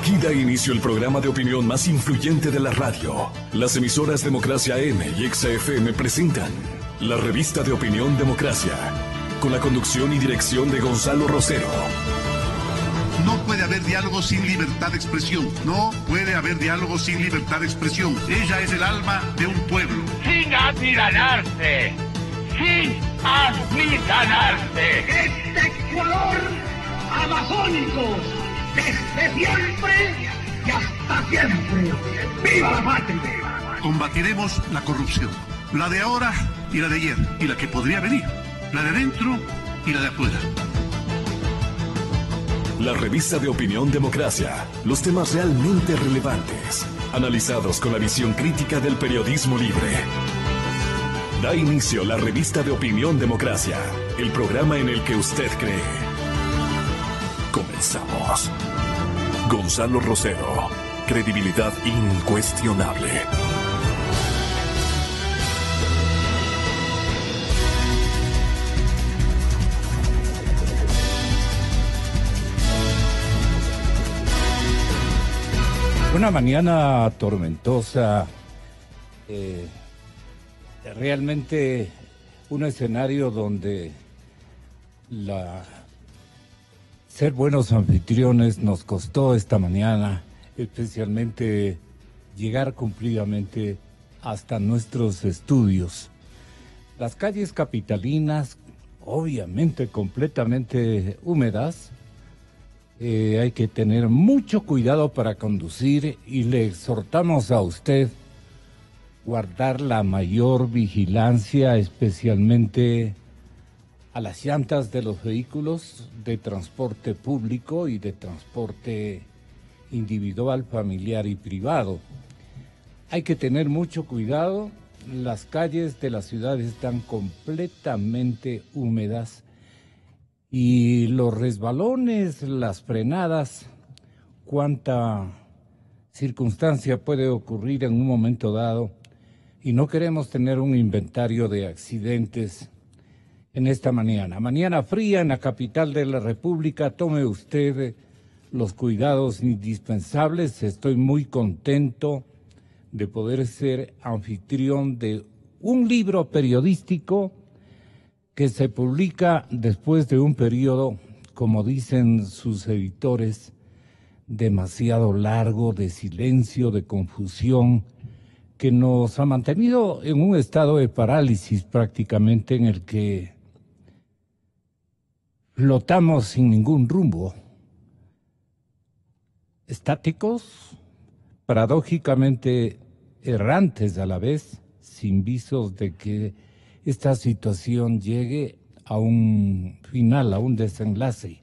Aquí da inicio el programa de opinión más influyente de la radio. Las emisoras Democracia AM y XFM presentan la revista de opinión Democracia, con la conducción y dirección de Gonzalo Rosero. No puede haber diálogo sin libertad de expresión. No puede haber diálogo sin libertad de expresión. Ella es el alma de un pueblo. Sin amilanarse. Sin amilanarse. Este Ecuador amazónico, desde siempre y hasta siempre. ¡Viva la patria! Combatiremos la corrupción. La de ahora y la de ayer. Y la que podría venir. La de adentro y la de afuera. La revista de opinión Democracia. Los temas realmente relevantes, analizados con la visión crítica del periodismo libre. Da inicio la revista de opinión Democracia, el programa en el que usted cree. Comenzamos. Gonzalo Rosero, credibilidad incuestionable. Una mañana tormentosa, realmente un escenario donde ser buenos anfitriones nos costó esta mañana, especialmente llegar cumplidamente hasta nuestros estudios. Las calles capitalinas, obviamente completamente húmedas. Hay que tener mucho cuidado para conducir y le exhortamos a usted guardar la mayor vigilancia, especialmente a las llantas de los vehículos de transporte público y de transporte individual, familiar y privado. Hay que tener mucho cuidado, las calles de la ciudad están completamente húmedas. Y los resbalones, las frenadas, cuánta circunstancia puede ocurrir en un momento dado. Y no queremos tener un inventario de accidentes en esta mañana. Mañana fría en la capital de la República. Tome usted los cuidados indispensables. Estoy muy contento de poder ser anfitrión de un libro periodístico que se publica después de un periodo, como dicen sus editores, demasiado largo de silencio, de confusión, que nos ha mantenido en un estado de parálisis prácticamente en el que flotamos sin ningún rumbo, estáticos, paradójicamente errantes a la vez, sin visos de que esta situación llegue a un final, a un desenlace.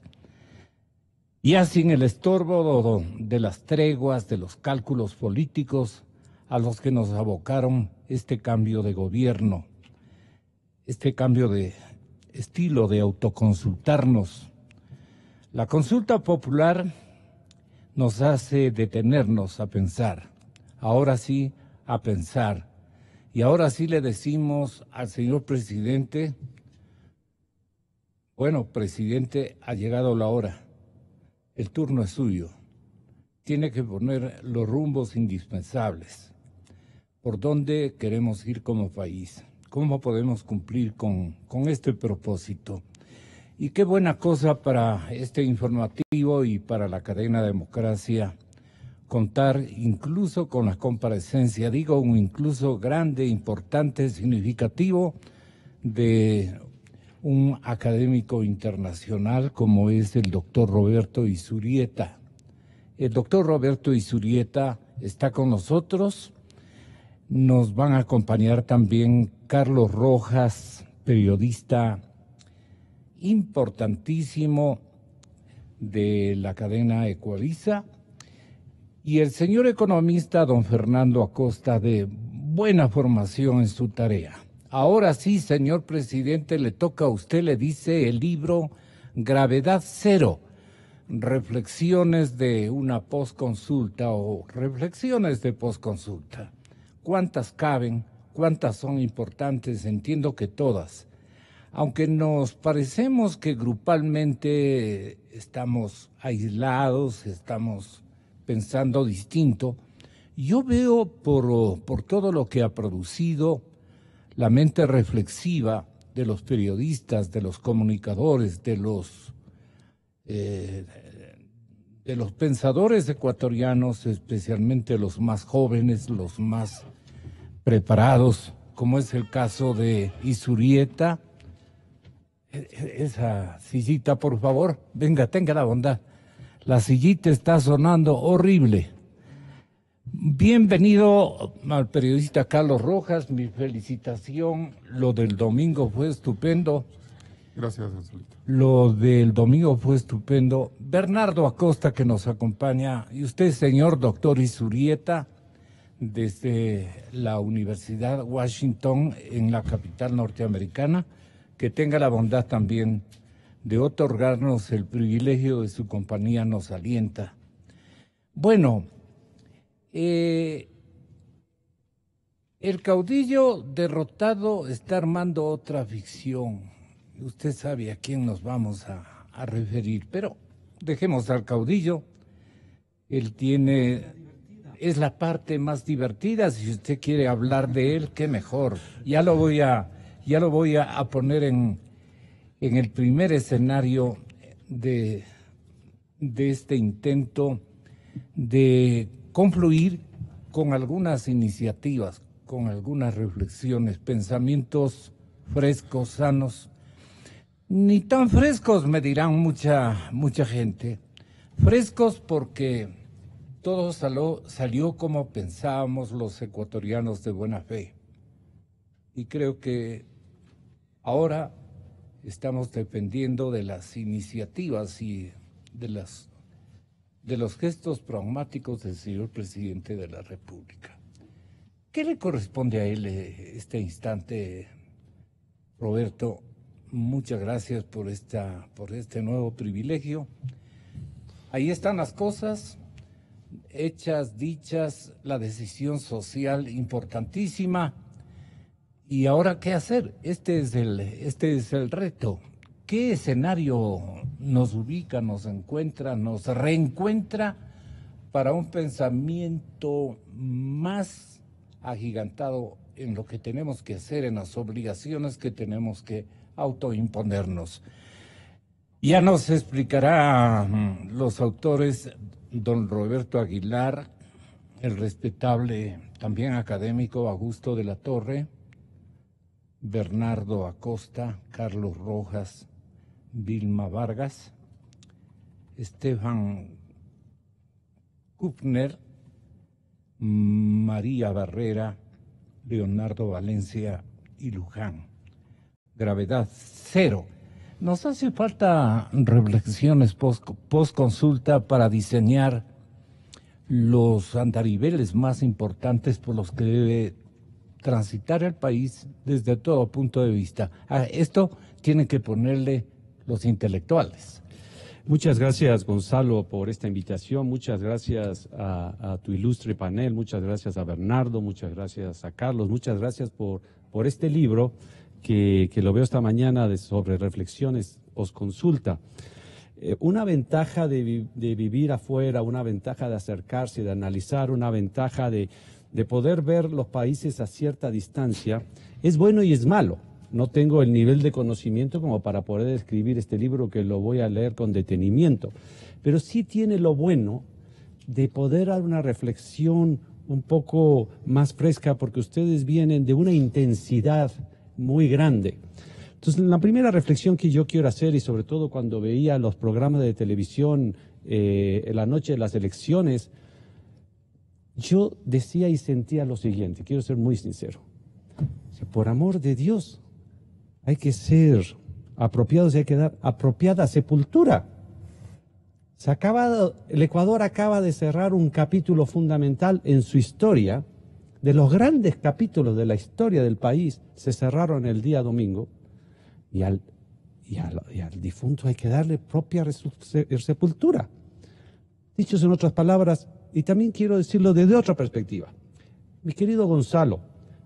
Ya sin el estorbo de las treguas, de los cálculos políticos a los que nos abocaron este cambio de gobierno, este cambio de estilo de autoconsultarnos. La consulta popular nos hace detenernos a pensar, ahora sí, a pensar. Y ahora sí le decimos al señor presidente, bueno, presidente, ha llegado la hora, el turno es suyo, tiene que poner los rumbos indispensables, por dónde queremos ir como país, cómo podemos cumplir con este propósito. Y qué buena cosa para este informativo y para la cadena Democracia, contar incluso con la comparecencia, digo un incluso grande, importante, significativo, de un académico internacional como es el doctor Roberto Izurieta. El doctor Roberto Izurieta está con nosotros, nos van a acompañar también Carlos Rojas, periodista importantísimo de la cadena Ecuavisa, y el señor economista don Fernando Acosta, de buena formación en su tarea. Ahora sí, señor presidente, le toca a usted, le dice el libro Gravedad Cero, reflexiones de una posconsulta o reflexiones de posconsulta. ¿Cuántas caben? ¿Cuántas son importantes? Entiendo que todas. Aunque nos parecemos que grupalmente estamos aislados, estamos pensando distinto. Yo veo por todo lo que ha producido la mente reflexiva de los periodistas, de los comunicadores, de los pensadores ecuatorianos, especialmente los más jóvenes, los más preparados, como es el caso de Izurieta. Esa sillita, por favor, venga, tenga la bondad. La sillita está sonando horrible. Bienvenido al periodista Carlos Rojas, mi felicitación. Lo del domingo fue estupendo. Gracias, Gonzalito. Lo del domingo fue estupendo. Bernardo Acosta, que nos acompaña, y usted, señor doctor Izurieta, desde la Universidad Washington, en la capital norteamericana, que tenga la bondad también de otorgarnos el privilegio de su compañía, nos alienta. Bueno, el caudillo derrotado está armando otra ficción. Usted sabe a quién nos vamos a referir, pero dejemos al caudillo. Él es la parte más divertida. Si usted quiere hablar de él, qué mejor. Ya lo voy a poner en el primer escenario de este intento de confluir con algunas iniciativas, con algunas reflexiones, pensamientos frescos, sanos. Ni tan frescos, me dirán mucha gente. Frescos porque todo salió como pensábamos los ecuatorianos de buena fe. Y creo que ahora estamos dependiendo de las iniciativas y de los gestos pragmáticos del señor presidente de la República. ¿Qué le corresponde a él este instante, Roberto? Muchas gracias por este nuevo privilegio. Ahí están las cosas, hechas, dichas, la decisión social importantísima. ¿Y ahora qué hacer? Este es el reto. ¿Qué escenario nos ubica, nos encuentra, nos reencuentra para un pensamiento más agigantado en lo que tenemos que hacer, en las obligaciones que tenemos que autoimponernos? Ya nos explicará los autores don Roberto Aguilar, el respetable también académico Augusto de la Torre, Bernardo Acosta, Carlos Rojas, Vilma Vargas, Estefan Kupner, María Barrera, Leonardo Valencia y Luján. Gravedad cero. Nos hace falta reflexiones post consulta para diseñar los andariveles más importantes por los que debe transitar el país desde todo punto de vista. A esto tienen que ponerle los intelectuales. Muchas gracias, Gonzalo, por esta invitación. Muchas gracias a tu ilustre panel. Muchas gracias a Bernardo. Muchas gracias a Carlos. Muchas gracias por este libro que lo veo esta mañana sobre reflexiones postconsulta. Una ventaja de vivir afuera, una ventaja de acercarse, de analizar, una ventaja de poder ver los países a cierta distancia, es bueno y es malo. No tengo el nivel de conocimiento como para poder escribir este libro, que lo voy a leer con detenimiento, pero sí tiene lo bueno de poder dar una reflexión un poco más fresca, porque ustedes vienen de una intensidad muy grande. Entonces, la primera reflexión que yo quiero hacer, y sobre todo cuando veía los programas de televisión en la noche de las elecciones, yo decía y sentía lo siguiente, quiero ser muy sincero: por amor de Dios, hay que ser apropiados y hay que dar apropiada sepultura. El Ecuador acaba de cerrar un capítulo fundamental en su historia. De los grandes capítulos de la historia del país se cerraron el día domingo, y al difunto hay que darle propia sepultura. Dichos en otras palabras, y también quiero decirlo desde otra perspectiva. Mi querido Gonzalo,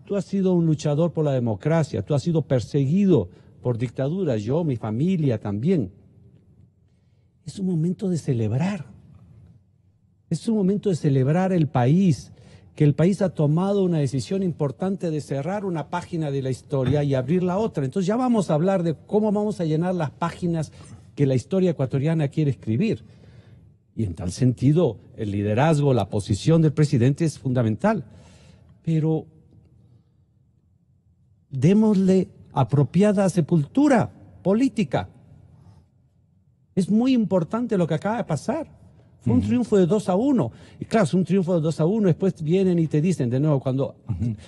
tú has sido un luchador por la democracia, tú has sido perseguido por dictaduras, yo, mi familia también. Es un momento de celebrar. Es un momento de celebrar el país, que el país ha tomado una decisión importante de cerrar una página de la historia y abrir la otra. Entonces ya vamos a hablar de cómo vamos a llenar las páginas que la historia ecuatoriana quiere escribir. Y en tal sentido, el liderazgo, la posición del presidente es fundamental. Pero démosle apropiada sepultura política. Es muy importante lo que acaba de pasar. Fue un triunfo de 2-1. Y claro, es un triunfo de 2-1. Después vienen y te dicen de nuevo cuando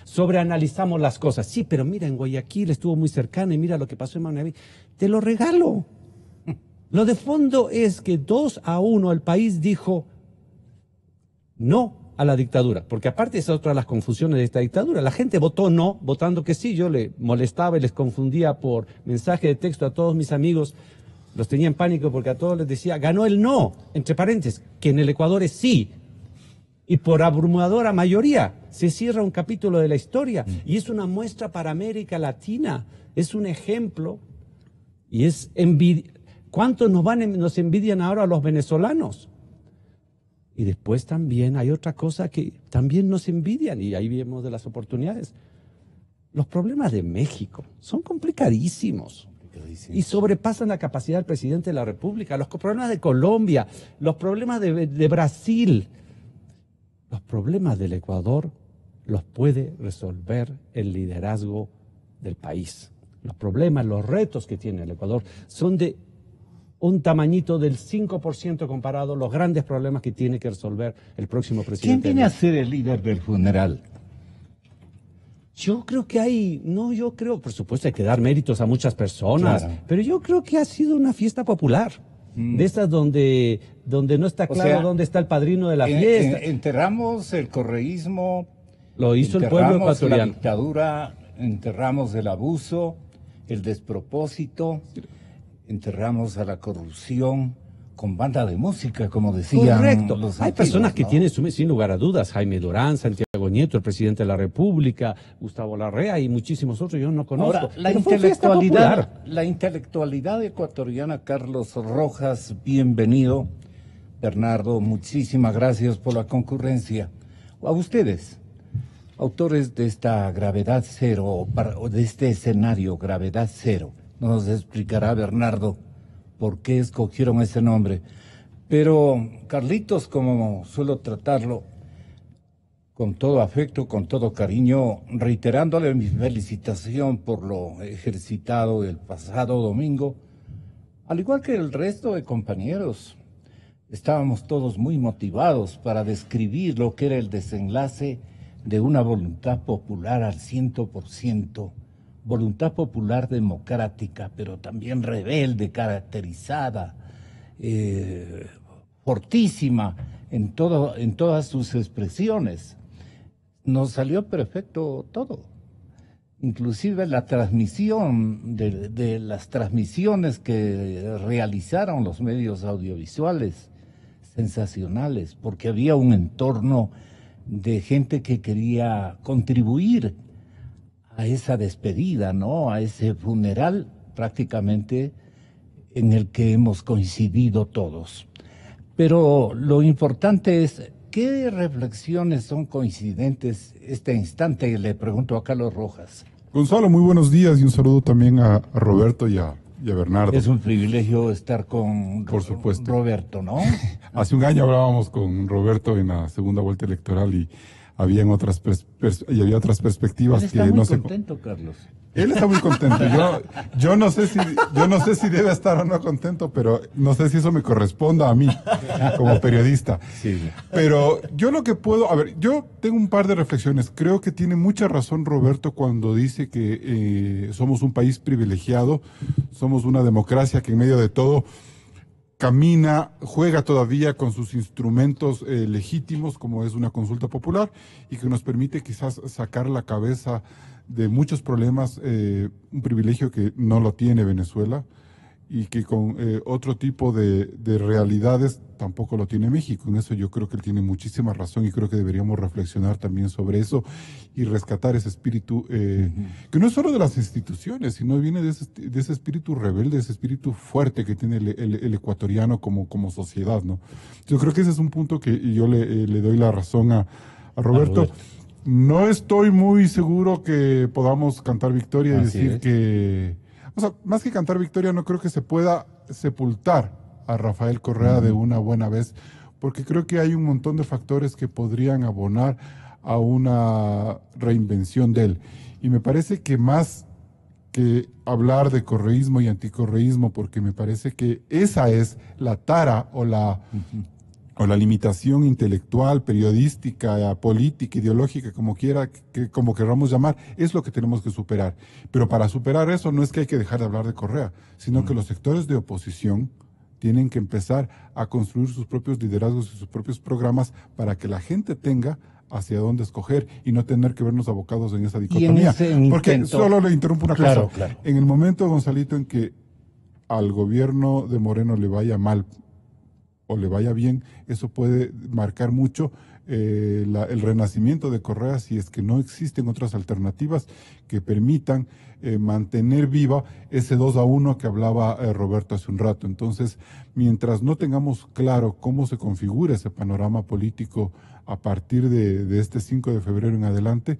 sobreanalizamos las cosas. Sí, pero mira, en Guayaquil estuvo muy cercana y mira lo que pasó en Manaví. Te lo regalo. Lo de fondo es que 2-1 el país dijo no a la dictadura, porque aparte es otra de las confusiones de esta dictadura. La gente votó no, votando que sí. Yo le molestaba y les confundía por mensaje de texto a todos mis amigos, los tenía en pánico porque a todos les decía, ganó el no, entre paréntesis, que en el Ecuador es sí. Y por abrumadora mayoría se cierra un capítulo de la historia y es una muestra para América Latina, es un ejemplo y es envidia. ¿Cuántos nos envidian ahora a los venezolanos? Y después también hay otra cosa que también nos envidian, y ahí vemos de las oportunidades. Los problemas de México son complicadísimos y sobrepasan la capacidad del presidente de la República. Los problemas de Colombia, los problemas de Brasil, los problemas del Ecuador los puede resolver el liderazgo del país. Los problemas, los retos que tiene el Ecuador son de un tamañito del 5% comparado a los grandes problemas que tiene que resolver el próximo presidente. ¿Quién viene a ser el líder del funeral? Yo creo que por supuesto hay que dar méritos a muchas personas, claro, pero yo creo que ha sido una fiesta popular, de esas donde no está claro dónde está el padrino de la fiesta. Enterramos el correísmo, lo hizo el pueblo ecuatoriano. La dictadura, enterramos el abuso, el despropósito, enterramos a la corrupción con banda de música, como decían. Correcto. Los Hay antiguos, personas que ¿no? tienen, sin lugar a dudas, Jaime Durán, Santiago Nieto, el presidente de la República, Gustavo Larrea y muchísimos otros, yo no conozco. Ahora, la intelectualidad ecuatoriana, Carlos Rojas, bienvenido. Bernardo, muchísimas gracias por la concurrencia. A ustedes, autores de esta gravedad cero, o de este escenario gravedad cero, nos explicará Bernardo por qué escogieron ese nombre. Pero Carlitos, como suelo tratarlo, con todo afecto, con todo cariño, reiterándole mi felicitación por lo ejercitado el pasado domingo, al igual que el resto de compañeros, estábamos todos muy motivados para describir lo que era el desenlace de una voluntad popular al 100%, voluntad popular democrática, pero también rebelde, caracterizada, fortísima en todas sus expresiones. Nos salió perfecto todo, inclusive la transmisión de las transmisiones que realizaron los medios audiovisuales, sensacionales, porque había un entorno de gente que quería contribuir a esa despedida, ¿no? A ese funeral prácticamente en el que hemos coincidido todos. Pero lo importante es, ¿qué reflexiones son coincidentes este instante? Y le pregunto a Carlos Rojas. Gonzalo, muy buenos días y un saludo también a Roberto y a Bernardo. Es un privilegio estar con Por supuesto. Roberto, ¿no? Hace un año hablábamos con Roberto en la segunda vuelta electoral y había otras perspectivas Él está que muy no se... contento, Carlos. Él está muy contento. Yo no sé si debe estar o no contento, pero no sé si eso me corresponda a mí como periodista. Sí. Pero yo lo que puedo, yo tengo un par de reflexiones. Creo que tiene mucha razón Roberto cuando dice que somos un país privilegiado, somos una democracia que en medio de todo camina, juega todavía con sus instrumentos legítimos, como es una consulta popular, y que nos permite quizás sacar la cabeza de muchos problemas, un privilegio que no lo tiene Venezuela, y que con otro tipo de realidades tampoco lo tiene México. En eso yo creo que él tiene muchísima razón y creo que deberíamos reflexionar también sobre eso y rescatar ese espíritu que no es solo de las instituciones, sino viene de ese espíritu rebelde, ese espíritu fuerte que tiene el ecuatoriano como sociedad, ¿no? Yo creo que ese es un punto que yo le doy la razón a Roberto. No estoy muy seguro que podamos cantar victoria y decir que... O sea, más que cantar victoria, no creo que se pueda sepultar a Rafael Correa de una buena vez, porque creo que hay un montón de factores que podrían abonar a una reinvención de él. Y me parece que más que hablar de correísmo y anticorreísmo, porque me parece que esa es la tara o la limitación intelectual, periodística, política, ideológica, como queramos llamar, es lo que tenemos que superar. Pero para superar eso no es que hay que dejar de hablar de Correa, sino que los sectores de oposición tienen que empezar a construir sus propios liderazgos y sus propios programas para que la gente tenga hacia dónde escoger y no tener que vernos abocados en esa dicotomía. Porque solo le interrumpo una cosa. Claro. En el momento, Gonzalito, en que al gobierno de Moreno le vaya mal o le vaya bien, eso puede marcar mucho el renacimiento de Correa si es que no existen otras alternativas que permitan mantener viva ese 2-1 que hablaba Roberto hace un rato. Entonces, mientras no tengamos claro cómo se configura ese panorama político a partir de este 5 de febrero en adelante,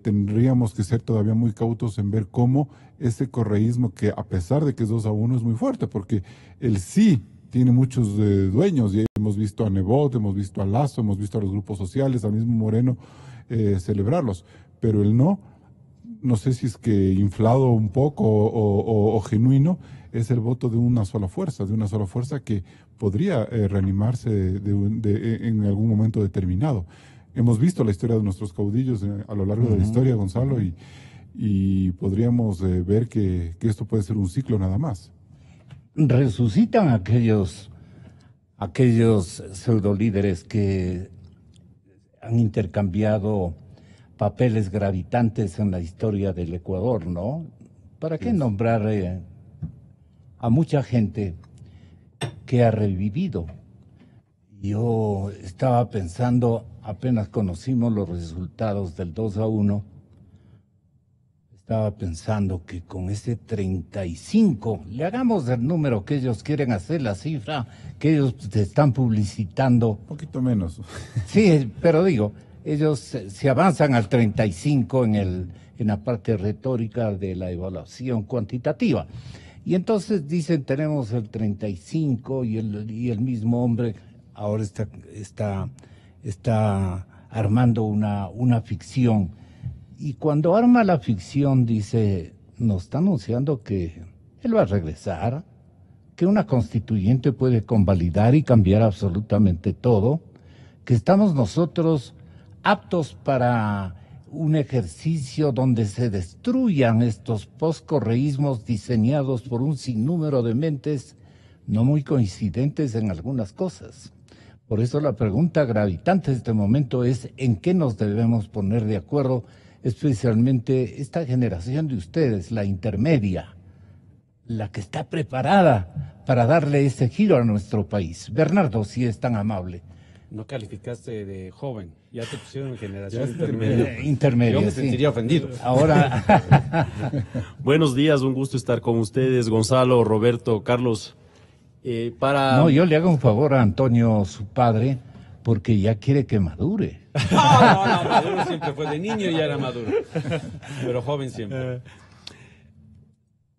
tendríamos que ser todavía muy cautos en ver cómo ese correísmo, que a pesar de que es 2-1, es muy fuerte, porque el sí tiene muchos dueños, y hemos visto a Nebot, hemos visto a Lazo, hemos visto a los grupos sociales, al mismo Moreno celebrarlos, pero el no sé si es que inflado un poco o genuino, es el voto de una sola fuerza que podría reanimarse en algún momento determinado. Hemos visto la historia de nuestros caudillos a lo largo de la historia, Gonzalo, y podríamos ver que esto puede ser un ciclo nada más. Resucitan aquellos pseudolíderes que han intercambiado papeles gravitantes en la historia del Ecuador, ¿no? ¿Para qué nombrar a mucha gente que ha revivido? Yo estaba pensando, apenas conocimos los resultados del 2-1, estaba pensando que con ese 35, le hagamos el número que ellos quieren hacer, la cifra que ellos te están publicitando. Un poquito menos. Sí, pero digo, ellos se avanzan al 35 en la parte retórica de la evaluación cuantitativa. Y entonces dicen, tenemos el 35 y el mismo hombre ahora está armando una ficción. Y cuando arma la ficción dice, nos está anunciando que él va a regresar, que una constituyente puede convalidar y cambiar absolutamente todo, que estamos nosotros aptos para un ejercicio donde se destruyan estos postcorreísmos diseñados por un sinnúmero de mentes no muy coincidentes en algunas cosas. Por eso la pregunta gravitante de este momento es ¿en qué nos debemos poner de acuerdo? Especialmente esta generación de ustedes, la intermedia, la que está preparada para darle ese giro a nuestro país. Bernardo, si es tan amable. No calificaste de joven, ya te pusieron en generación intermedia. Yo me sentiría ofendido. Ahora. Buenos días, un gusto estar con ustedes, Gonzalo, Roberto, Carlos. No, yo le hago un favor a Antonio, su padre, porque ya quiere que madure. No, maduro siempre fue, de niño ya era maduro, pero joven siempre.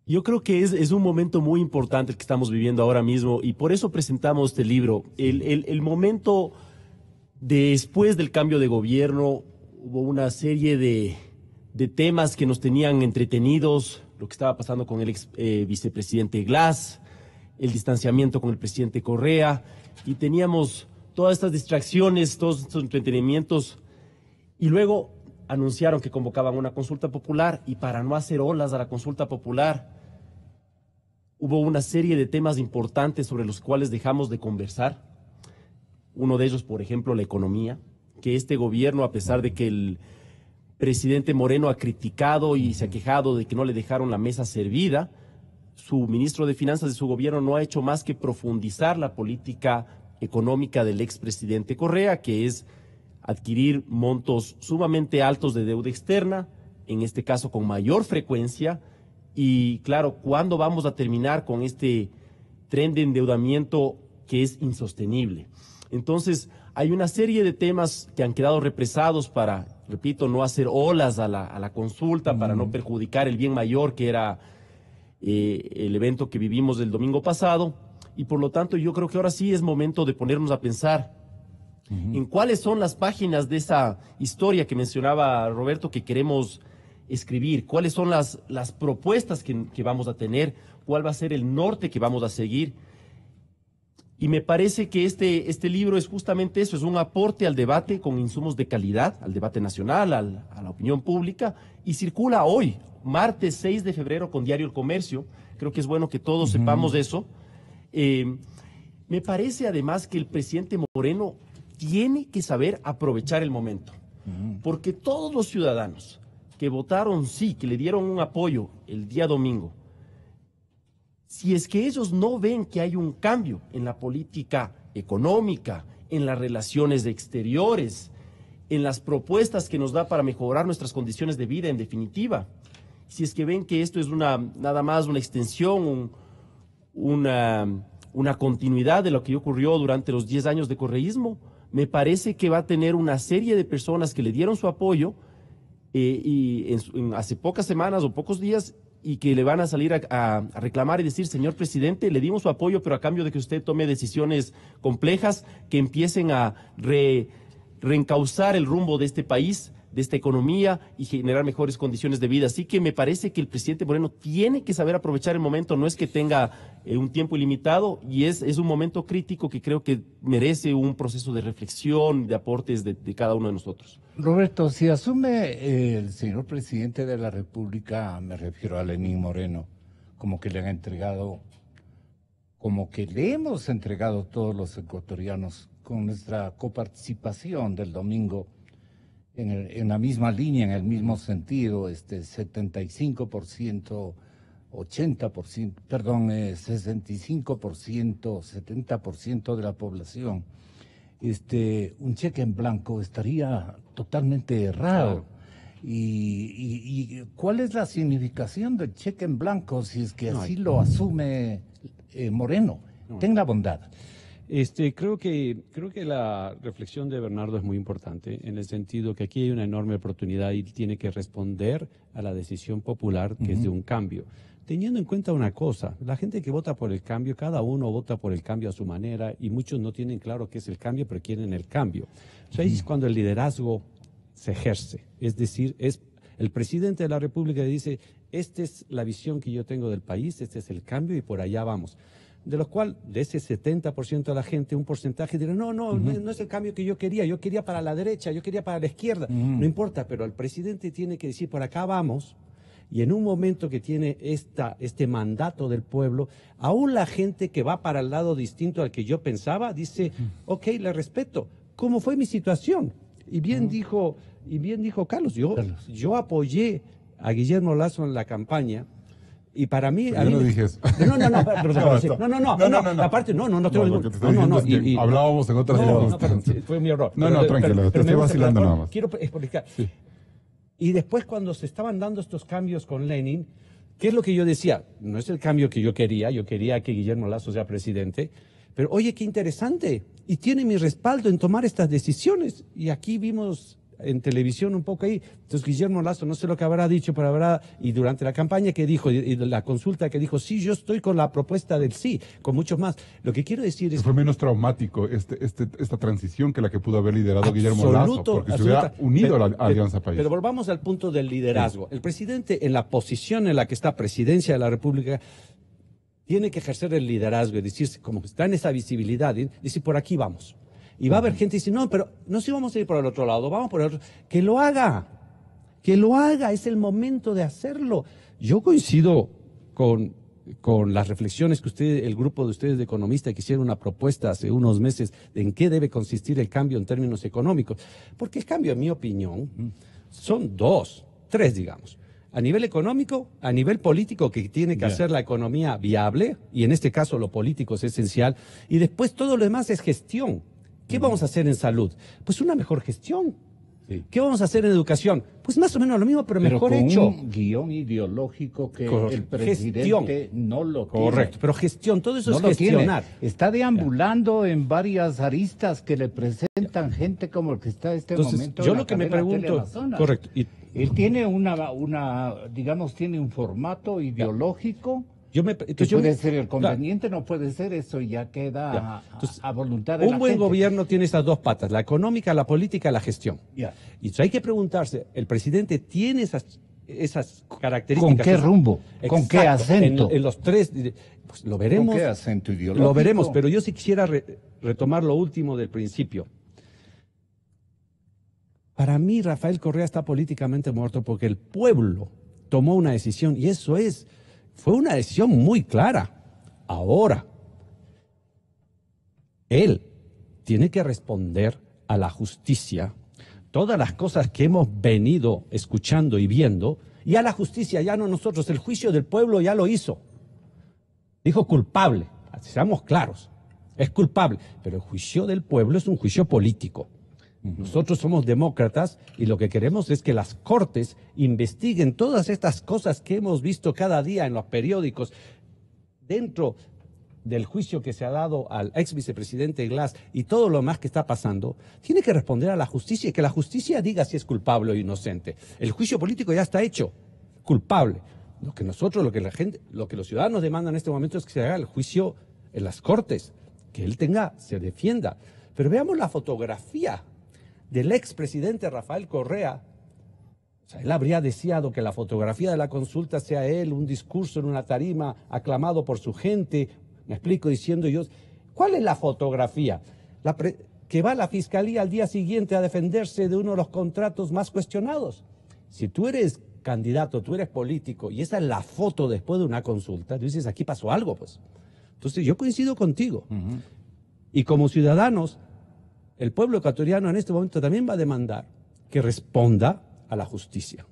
Yo creo que es un momento muy importante el que estamos viviendo ahora mismo y por eso presentamos este libro. El momento después del cambio de gobierno hubo una serie de temas que nos tenían entretenidos, lo que estaba pasando con el ex vicepresidente Glass, el distanciamiento con el presidente Correa, y teníamos todas estas distracciones, todos estos entretenimientos, y luego anunciaron que convocaban una consulta popular, y para no hacer olas a la consulta popular, hubo una serie de temas importantes sobre los cuales dejamos de conversar. Uno de ellos, por ejemplo, la economía, que este gobierno, a pesar de que el presidente Moreno ha criticado y se ha quejado de que no le dejaron la mesa servida, su ministro de Finanzas de su gobierno no ha hecho más que profundizar la política económica del expresidente Correa, que es adquirir montos sumamente altos de deuda externa, en este caso con mayor frecuencia. Y claro, ¿cuándo vamos a terminar con este tren de endeudamiento que es insostenible? Entonces, hay una serie de temas que han quedado represados para, repito, no hacer olas a la consulta, para no perjudicar el bien mayor que era el evento que vivimos el domingo pasado. Y por lo tanto, yo creo que ahora sí es momento de ponernos a pensar en cuáles son las páginas de esa historia que mencionaba Roberto que queremos escribir, cuáles son las propuestas que vamos a tener, cuál va a ser el norte que vamos a seguir. Y me parece que este libro es justamente eso, es un aporte al debate con insumos de calidad, al debate nacional, a la opinión pública, y circula hoy, martes 6 de febrero, con Diario El Comercio. Creo que es bueno que todos sepamos eso. Me parece además que el presidente Moreno tiene que saber aprovechar el momento, porque todos los ciudadanos que votaron sí, que le dieron un apoyo el día domingo, si es que ellos no ven que hay un cambio en la política económica, en las relaciones exteriores, en las propuestas que nos da para mejorar nuestras condiciones de vida, en definitiva, si es que ven que esto es nada más una extensión, una continuidad de lo que ocurrió durante los 10 años de correísmo, me parece que va a tener una serie de personas que le dieron su apoyo hace pocas semanas o pocos días, y que le van a salir a reclamar y decir: señor presidente, le dimos su apoyo, pero a cambio de que usted tome decisiones complejas que empiecen a reencauzar el rumbo de este país, de esta economía, y generar mejores condiciones de vida. Así que me parece que el presidente Moreno tiene que saber aprovechar el momento, no es que tenga un tiempo ilimitado, y es un momento crítico que creo que merece un proceso de reflexión, de aportes de cada uno de nosotros. Roberto, si asume el señor presidente de la República, me refiero a Lenín Moreno, como que le han entregado, como que le hemos entregado todos los ecuatorianos con nuestra coparticipación del domingo, en la misma línea, en el mismo sentido, 75%, 80%, perdón, 65%, 70% de la población, un cheque en blanco estaría totalmente errado. Claro. ¿Y cuál es la significación del cheque en blanco si es que así lo asume Moreno? Ten la bondad. Creo que la reflexión de Bernardo es muy importante, en el sentido que aquí hay una enorme oportunidad y tiene que responder a la decisión popular, que es de un cambio. Teniendo en cuenta una cosa, la gente que vota por el cambio, cada uno vota por el cambio a su manera, y muchos no tienen claro qué es el cambio, pero quieren el cambio. Entonces ahí es cuando el liderazgo se ejerce, es decir, es el presidente de la República que dice: esta es la visión que yo tengo del país, este es el cambio y por allá vamos. De lo cual, de ese 70% de la gente, un porcentaje dirá: no es el cambio que yo quería para la derecha, yo quería para la izquierda. No importa, pero el presidente tiene que decir: por acá vamos. Y en un momento que tiene este mandato del pueblo, aún la gente que va para el lado distinto al que yo pensaba, dice: ok, le respeto. ¿Cómo fue mi situación? Y bien dijo Carlos, yo apoyé a Guillermo Lasso en la campaña. Y para mí... Yo no dije eso. No, aparte, no tengo ningún... Hablábamos en otras circunstancias. Fue mi error. Tranquilo, te estoy vacilando nada más. Quiero explicar. Sí. Y después, cuando se estaban dando estos cambios con Lenin, ¿qué es lo que yo decía? No es el cambio que yo quería que Guillermo Lasso sea presidente, pero oye, qué interesante, y tiene mi respaldo en tomar estas decisiones. Y aquí vimos en televisión un poco ahí, entonces Guillermo Lasso, no sé lo que habrá dicho, pero y durante la campaña que dijo, y la consulta que dijo: sí, yo estoy con la propuesta del sí, con muchos más. Lo que quiero decir es... Fue menos traumático esta transición que la que pudo haber liderado Guillermo Lasso, porque se hubiera unido a la Alianza País. Pero volvamos al punto del liderazgo. Sí. El presidente, en la posición en la que está, presidencia de la República, tiene que ejercer el liderazgo y decir, como está en esa visibilidad, decir: por aquí vamos. Y va a haber gente que dice: no, pero no si vamos a ir por el otro lado, vamos por el otro. Que lo haga, es el momento de hacerlo. Yo coincido con las reflexiones que el grupo de ustedes de economistas que hicieron una propuesta hace unos meses de en qué debe consistir el cambio en términos económicos. Porque el cambio, en mi opinión, son tres, digamos. a nivel económico, a nivel político, que tiene que hacer la economía viable, y en este caso lo político es esencial, y después todo lo demás es gestión. ¿Qué vamos a hacer en salud? Pues una mejor gestión. Sí. ¿Qué vamos a hacer en educación? Pues más o menos lo mismo, pero mejor con hecho. Un guión ideológico que el presidente gestión. No lo tiene. Correcto, pero gestión, todo eso no es lo gestionar. Tiene. Está deambulando en varias aristas que le presentan gente como el que está en este momento. Yo lo que me pregunto, correcto. Él tiene digamos, tiene un formato ideológico. Puede ser el conveniente, no puede ser, eso ya queda a voluntad de la gente. Un buen gobierno tiene esas dos patas, la económica, la política, la gestión. Y hay que preguntarse, ¿el presidente tiene esas características? ¿Con qué rumbo? Exacto, ¿con qué acento? En los tres, pues lo veremos. ¿Con qué acento ideológico? Lo veremos, pero yo sí quisiera retomar lo último del principio. Para mí, Rafael Correa está políticamente muerto porque el pueblo tomó una decisión y fue una decisión muy clara. Ahora, él tiene que responder a la justicia todas las cosas que hemos venido escuchando y viendo, y a la justicia, ya no nosotros, el juicio del pueblo ya lo hizo. Dijo culpable, seamos claros, es culpable, pero el juicio del pueblo es un juicio político. Nosotros somos demócratas y lo que queremos es que las cortes investiguen todas estas cosas que hemos visto cada día en los periódicos dentro del juicio que se ha dado al ex vicepresidente Glass y todo lo más que está pasando. Tiene que responder a la justicia y que la justicia diga si es culpable o inocente. El juicio político ya está hecho, culpable. Lo que los ciudadanos demandan en este momento es que se haga el juicio en las cortes, que él se defienda. Pero veamos la fotografía del expresidente Rafael Correa. O sea, él habría deseado que la fotografía de la consulta sea él, un discurso en una tarima aclamado por su gente, me explico, diciendo yo, ¿cuál es la fotografía? Que va a la fiscalía al día siguiente a defenderse de uno de los contratos más cuestionados. Si tú eres candidato, tú eres político, y esa es la foto después de una consulta, tú dices, aquí pasó algo, pues. Entonces yo coincido contigo. Y como ciudadanos, el pueblo ecuatoriano en este momento también va a demandar que responda a la justicia.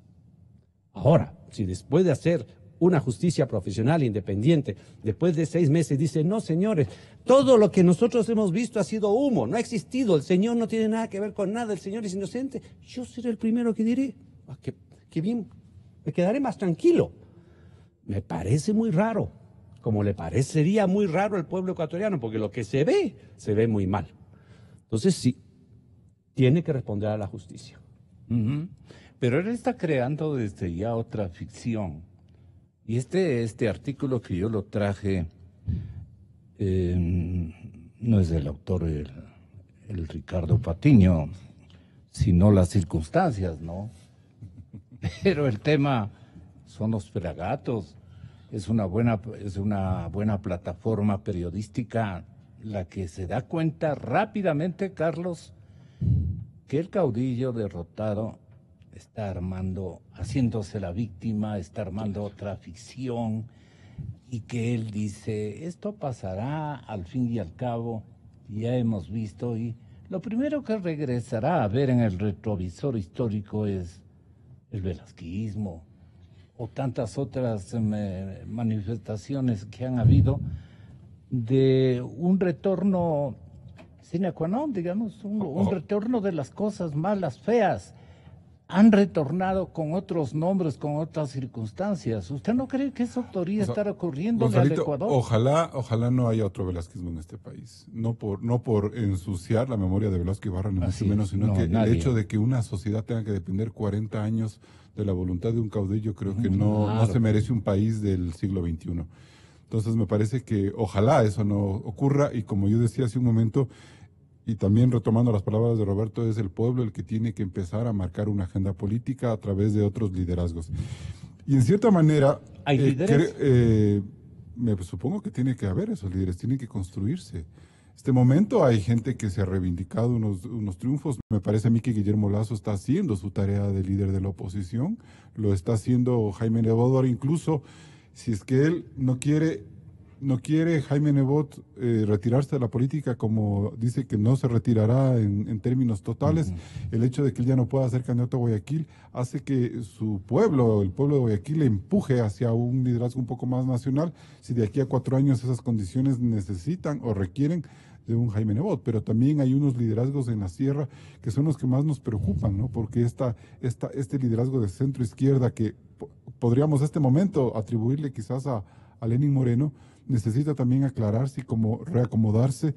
Ahora, si después de hacer una justicia profesional independiente, después de 6 meses dice, no señores, todo lo que nosotros hemos visto ha sido humo, no ha existido, el señor no tiene nada que ver con nada, el señor es inocente, yo seré el primero que diré, que bien, me quedaré más tranquilo. Me parece muy raro, como le parecería muy raro al pueblo ecuatoriano, porque lo que se ve muy mal. Entonces sí, tiene que responder a la justicia. Pero él está creando desde ya otra ficción. Y este artículo que yo lo traje no es del autor el Ricardo Patiño, sino las circunstancias, ¿no? Pero el tema son los pelagatos. Es una buena plataforma periodística la que se da cuenta rápidamente, Carlos, que el caudillo derrotado está haciéndose la víctima, está armando otra ficción, y que él dice, esto pasará al fin y al cabo, ya hemos visto, y lo primero que regresará a ver en el retrovisor histórico es el velasquismo, o tantas otras manifestaciones que han habido de un retorno sine qua non, digamos, un retorno de las cosas malas, feas. Han retornado con otros nombres, con otras circunstancias. ¿Usted no cree que esa autoría estará ocurriendo al Ecuador? Ojalá no haya otro velasquismo en este país. No por ensuciar la memoria de Velasco Ibarra, ni mucho menos, sino que el hecho de que una sociedad tenga que depender 40 años de la voluntad de un caudillo, creo que no se merece un país del siglo XXI. Entonces me parece que ojalá eso no ocurra, y como yo decía hace un momento, y también retomando las palabras de Roberto, es el pueblo el que tiene que empezar a marcar una agenda política a través de otros liderazgos. Y en cierta manera, ¿hay líderes? Supongo que tiene que haber esos líderes, tienen que construirse. Este momento hay gente que se ha reivindicado unos triunfos. Me parece a mí que Guillermo Lasso está haciendo su tarea de líder de la oposición, lo está haciendo Jaime Nebot, incluso si es que él no quiere no quiere Jaime Nebot retirarse de la política, como dice que no se retirará en términos totales. El hecho de que él ya no pueda ser candidato a Guayaquil hace que su pueblo, el pueblo de Guayaquil, le empuje hacia un liderazgo un poco más nacional, si de aquí a 4 años esas condiciones necesitan o requieren de un Jaime Nebot. Pero también hay unos liderazgos en la sierra que son los que más nos preocupan, ¿no? Porque este liderazgo de centro izquierda que podríamos este momento atribuirle quizás a Lenín Moreno, necesita también aclararse y como reacomodarse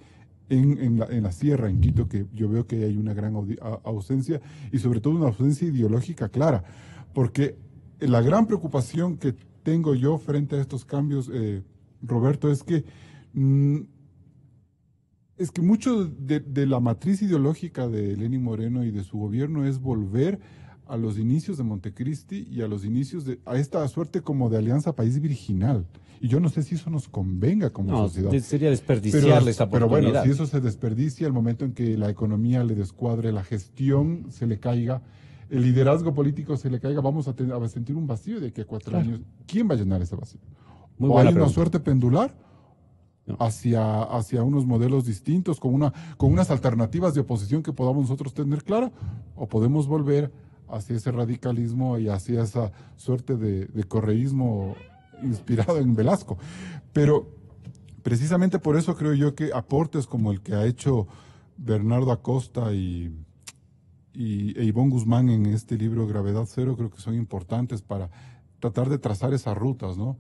en la sierra, en Quito, que yo veo que hay una gran ausencia y sobre todo una ausencia ideológica clara, porque la gran preocupación que tengo yo frente a estos cambios, Roberto, es que mucho de la matriz ideológica de Lenín Moreno y de su gobierno es volver a los inicios de Montecristi y a los inicios a esta suerte como de alianza país virginal. Y yo no sé si eso nos convenga como sociedad. Sería desperdiciarle esa oportunidad. Pero bueno, si eso se desperdicia, el momento en que la economía le descuadre, la gestión se le caiga, el liderazgo político se le caiga, vamos a sentir un vacío de aquí a 4 años. ¿Quién va a llenar ese vacío? Muy ¿O hay una pregunta. suerte pendular hacia unos modelos distintos, con unas alternativas de oposición que podamos nosotros tener clara? ¿O podemos volver hacia ese radicalismo y hacia esa suerte de correísmo inspirado en Velasco? Pero precisamente por eso creo yo que aportes como el que ha hecho Bernardo Acosta e Ivonne Guzmán en este libro Gravedad Cero creo que son importantes para tratar de trazar esas rutas, ¿no?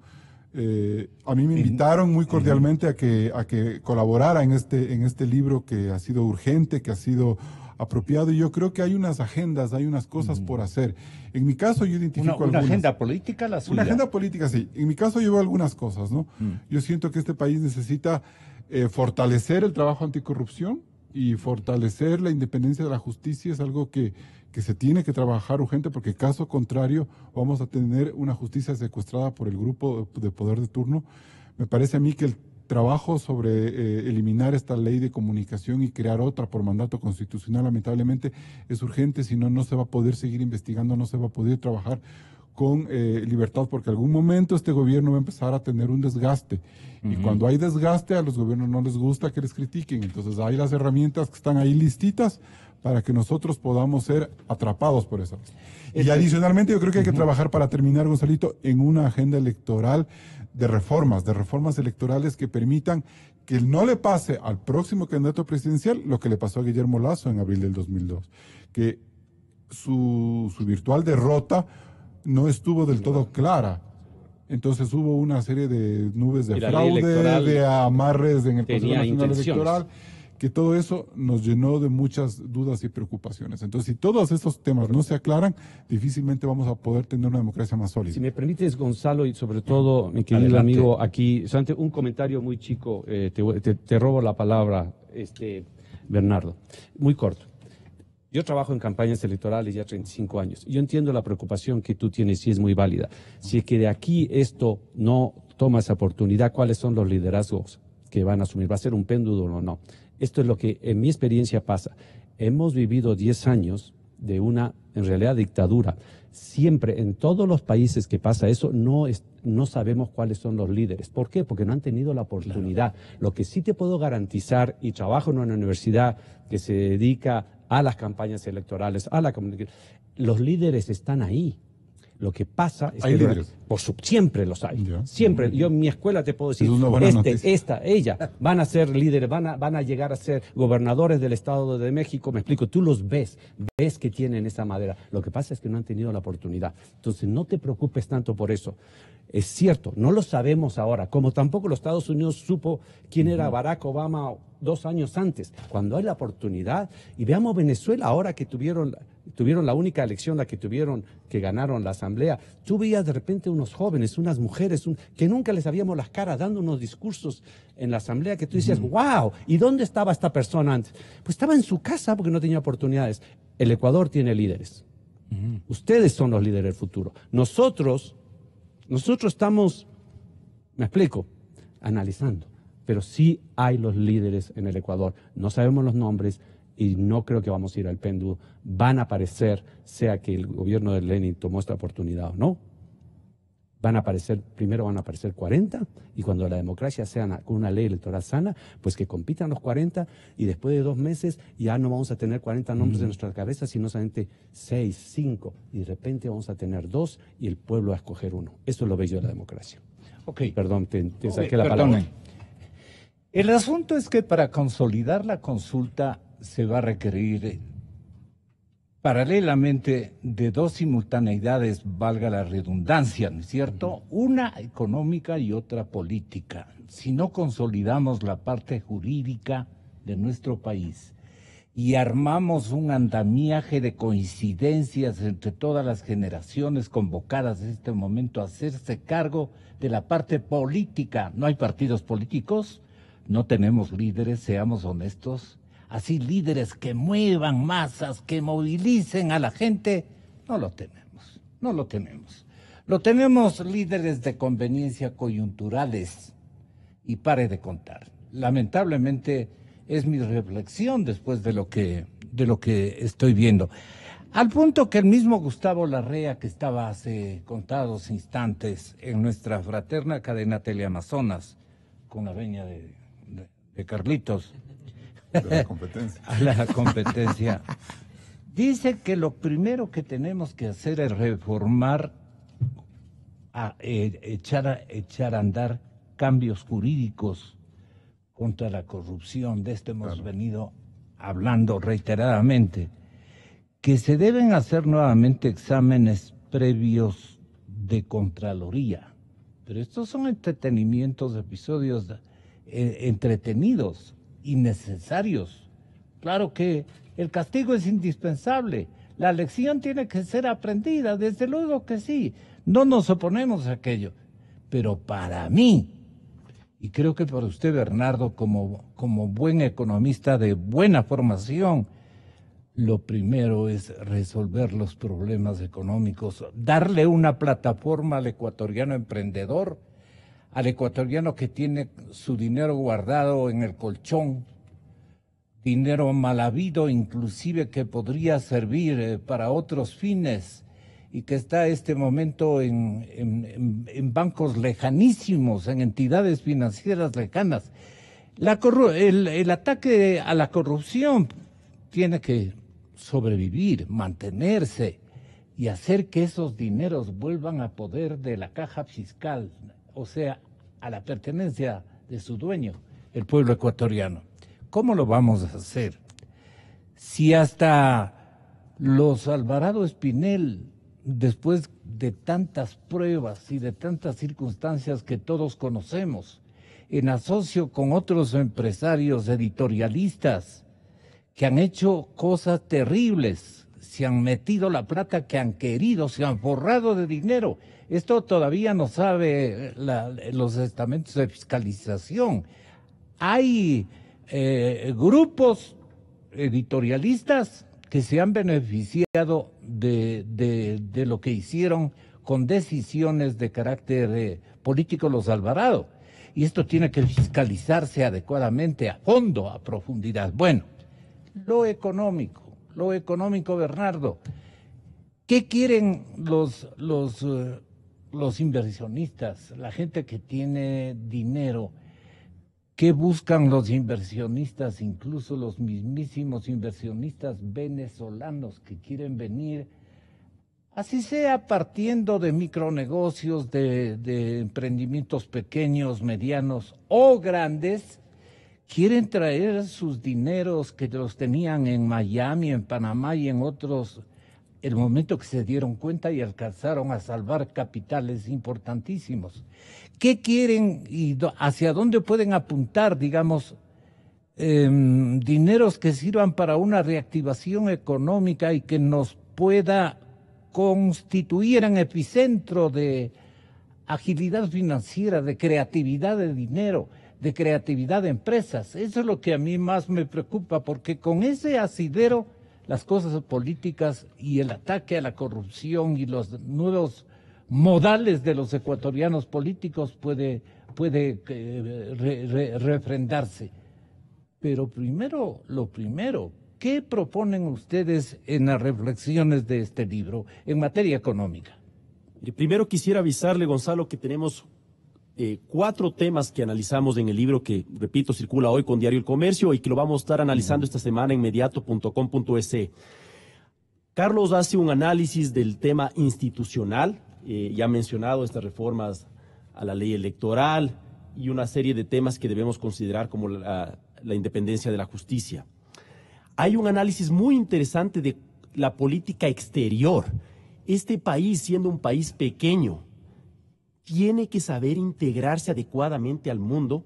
A mí me invitaron muy cordialmente a que colaborara en este libro que ha sido urgente, que ha sido apropiado, y yo creo que hay unas agendas, hay unas cosas por hacer. En mi caso yo identifico ¿Una algunas. agenda política la suya? Una agenda política, sí. En mi caso yo veo algunas cosas, ¿no? Yo siento que este país necesita fortalecer el trabajo anticorrupción y fortalecer la independencia de la justicia. Es algo que se tiene que trabajar urgente, porque caso contrario vamos a tener una justicia secuestrada por el grupo de poder de turno. Me parece a mí que el trabajo sobre eliminar esta ley de comunicación y crear otra por mandato constitucional lamentablemente es urgente, si no, no se va a poder seguir investigando, no se va a poder trabajar con libertad, porque en algún momento este gobierno va a empezar a tener un desgaste, y cuando hay desgaste a los gobiernos no les gusta que les critiquen, entonces hay las herramientas que están ahí listitas para que nosotros podamos ser atrapados por eso. Y adicionalmente yo creo que hay que trabajar, para terminar, Gonzalito, en una agenda electoral de reformas electorales que permitan que no le pase al próximo candidato presidencial lo que le pasó a Guillermo Lasso en abril del 2002, que su virtual derrota no estuvo del todo clara. Entonces hubo una serie de nubes de fraude, de amarres en el Consejo Nacional Electoral, que todo eso nos llenó de muchas dudas y preocupaciones. Entonces, si todos estos temas no se aclaran, difícilmente vamos a poder tener una democracia más sólida. Si me permites, Gonzalo, y sobre todo, mi querido amigo, aquí, solamente un comentario muy chico, te robo la palabra, Bernardo, muy corto. Yo trabajo en campañas electorales ya 35 años. Yo entiendo la preocupación que tú tienes y es muy válida. Si es que de aquí esto no toma esa oportunidad, ¿cuáles son los liderazgos que van a asumir? ¿Va a ser un péndulo o no? Esto es lo que en mi experiencia pasa. Hemos vivido 10 años de una, en realidad, dictadura. Siempre, en todos los países que pasa eso, no sabemos cuáles son los líderes. ¿Por qué? Porque no han tenido la oportunidad. Lo que sí te puedo garantizar, y trabajo en una universidad que se dedica a las campañas electorales, a la comunicación, los líderes están ahí. Lo que pasa es ¿Hay que líderes? siempre los hay. Ya. Siempre. Yo en mi escuela te puedo decir, Es una buena noticia. ella, van a ser líderes, van a llegar a ser gobernadores del Estado de México. Me explico, tú los ves que tienen esa madera. Lo que pasa es que no han tenido la oportunidad. Entonces no te preocupes tanto por eso. Es cierto, no lo sabemos ahora, como tampoco los Estados Unidos supo quién era Barack Obama 2 años antes. Cuando hay la oportunidad, y veamos Venezuela ahora que tuvieron la única elección, la que tuvieron, que ganaron la asamblea, tú veías de repente unos jóvenes, unas mujeres, que nunca les habíamos las caras, dando unos discursos en la asamblea que tú decías, wow, ¿y dónde estaba esta persona antes? Pues estaba en su casa porque no tenía oportunidades. El Ecuador tiene líderes. Ustedes son los líderes del futuro. Nosotros estamos, me explico, analizando, pero sí hay los líderes en el Ecuador. No sabemos los nombres y no creo que vamos a ir al péndulo. Van a aparecer, sea que el gobierno de Lenin tomó esta oportunidad o no. primero van a aparecer 40, y cuando la democracia sea con una ley electoral sana, pues que compitan los 40, y después de 2 meses ya no vamos a tener 40 nombres en nuestras cabezas, sino solamente 6, 5, y de repente vamos a tener 2 y el pueblo va a escoger 1. Eso es lo bello de la democracia. Ok. Perdón, te saqué la palabra. El asunto es que para consolidar la consulta se va a requerir paralelamente de 2 simultaneidades, valga la redundancia, ¿no es cierto? Una económica y otra política. Si no consolidamos la parte jurídica de nuestro país y armamos un andamiaje de coincidencias entre todas las generaciones convocadas en este momento a hacerse cargo de la parte política, no hay partidos políticos, no tenemos líderes, seamos honestos. Así líderes que muevan masas, que movilicen a la gente, no lo tenemos, no lo tenemos. Lo tenemos líderes de conveniencia coyunturales y pare de contar. Lamentablemente es mi reflexión después de lo que estoy viendo. Al punto que el mismo Gustavo Larrea, que estaba hace contados instantes en nuestra fraterna cadena Teleamazonas, con la veña de Carlitos, De la competencia. a la competencia, dice que lo primero que tenemos que hacer es reformar, echar a andar cambios jurídicos contra la corrupción. De esto hemos venido hablando reiteradamente, que se deben hacer nuevamente exámenes previos de Contraloría. Pero estos son entretenimientos, episodios entretenidos, innecesarios. Claro que el castigo es indispensable, la lección tiene que ser aprendida, desde luego que sí, no nos oponemos a aquello, pero para mí, y creo que para usted, Bernardo, como buen economista de buena formación, lo primero es resolver los problemas económicos, darle una plataforma al ecuatoriano emprendedor, al ecuatoriano que tiene su dinero guardado en el colchón, dinero mal habido, inclusive que podría servir para otros fines y que está este momento en bancos lejanísimos, en entidades financieras lejanas. El ataque a la corrupción tiene que sobrevivir, mantenerse y hacer que esos dineros vuelvan a poder de la caja fiscal, o sea, a la pertenencia de su dueño, el pueblo ecuatoriano. ¿Cómo lo vamos a hacer? Si hasta los Alvarado Espinel, después de tantas pruebas y de tantas circunstancias que todos conocemos, en asocio con otros empresarios editorialistas que han hecho cosas terribles, se han metido la plata que han querido, se han forrado de dinero. Esto todavía no sabe los estamentos de fiscalización. Hay grupos editorialistas que se han beneficiado de lo que hicieron con decisiones de carácter político los Alvarado. Y esto tiene que fiscalizarse adecuadamente, a fondo, a profundidad. Bueno, lo económico, Bernardo. ¿Qué quieren los inversionistas, la gente que tiene dinero? ¿Qué buscan los inversionistas, incluso los mismísimos inversionistas venezolanos que quieren venir, así sea partiendo de micronegocios, de emprendimientos pequeños, medianos o grandes? Quieren traer sus dineros que los tenían en Miami, en Panamá y en otros, el momento que se dieron cuenta y alcanzaron a salvar capitales importantísimos. ¿Qué quieren y hacia dónde pueden apuntar, digamos, dineros que sirvan para una reactivación económica y que nos pueda constituir en epicentro de agilidad financiera, de creatividad de dinero, de creatividad de empresas? Eso es lo que a mí más me preocupa, porque con ese asidero las cosas políticas y el ataque a la corrupción y los nuevos modales de los ecuatorianos políticos puede refrendarse. Pero lo primero, ¿qué proponen ustedes en las reflexiones de este libro en materia económica? Primero quisiera avisarle, Gonzalo, que tenemos 4 temas que analizamos en el libro que, repito, circula hoy con Diario El Comercio y que lo vamos a estar analizando esta semana en mediato.com.es. Carlos hace un análisis del tema institucional, ya ha mencionado estas reformas a la ley electoral y una serie de temas que debemos considerar como la independencia de la justicia. Hay un análisis muy interesante de la política exterior. Este país, siendo un país pequeño, tiene que saber integrarse adecuadamente al mundo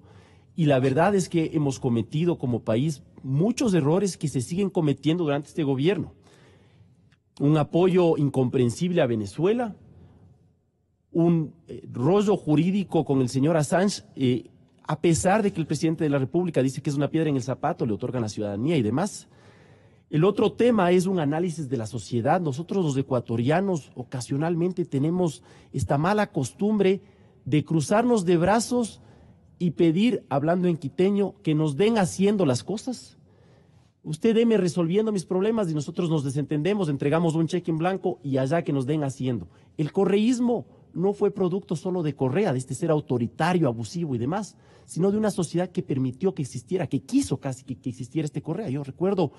y la verdad es que hemos cometido como país muchos errores que se siguen cometiendo durante este gobierno. Un apoyo incomprensible a Venezuela, un rollo jurídico con el señor Assange, a pesar de que el presidente de la República dice que es una piedra en el zapato, le otorgan la ciudadanía y demás. El otro tema es un análisis de la sociedad. Nosotros los ecuatorianos ocasionalmente tenemos esta mala costumbre de cruzarnos de brazos y pedir, hablando en quiteño, que nos den haciendo las cosas. Usted deme resolviendo mis problemas y nosotros nos desentendemos, entregamos un cheque en blanco y allá que nos den haciendo. El correísmo no fue producto solo de Correa, de este ser autoritario, abusivo y demás, sino de una sociedad que permitió que existiera, que quiso casi que existiera este Correa. Yo recuerdo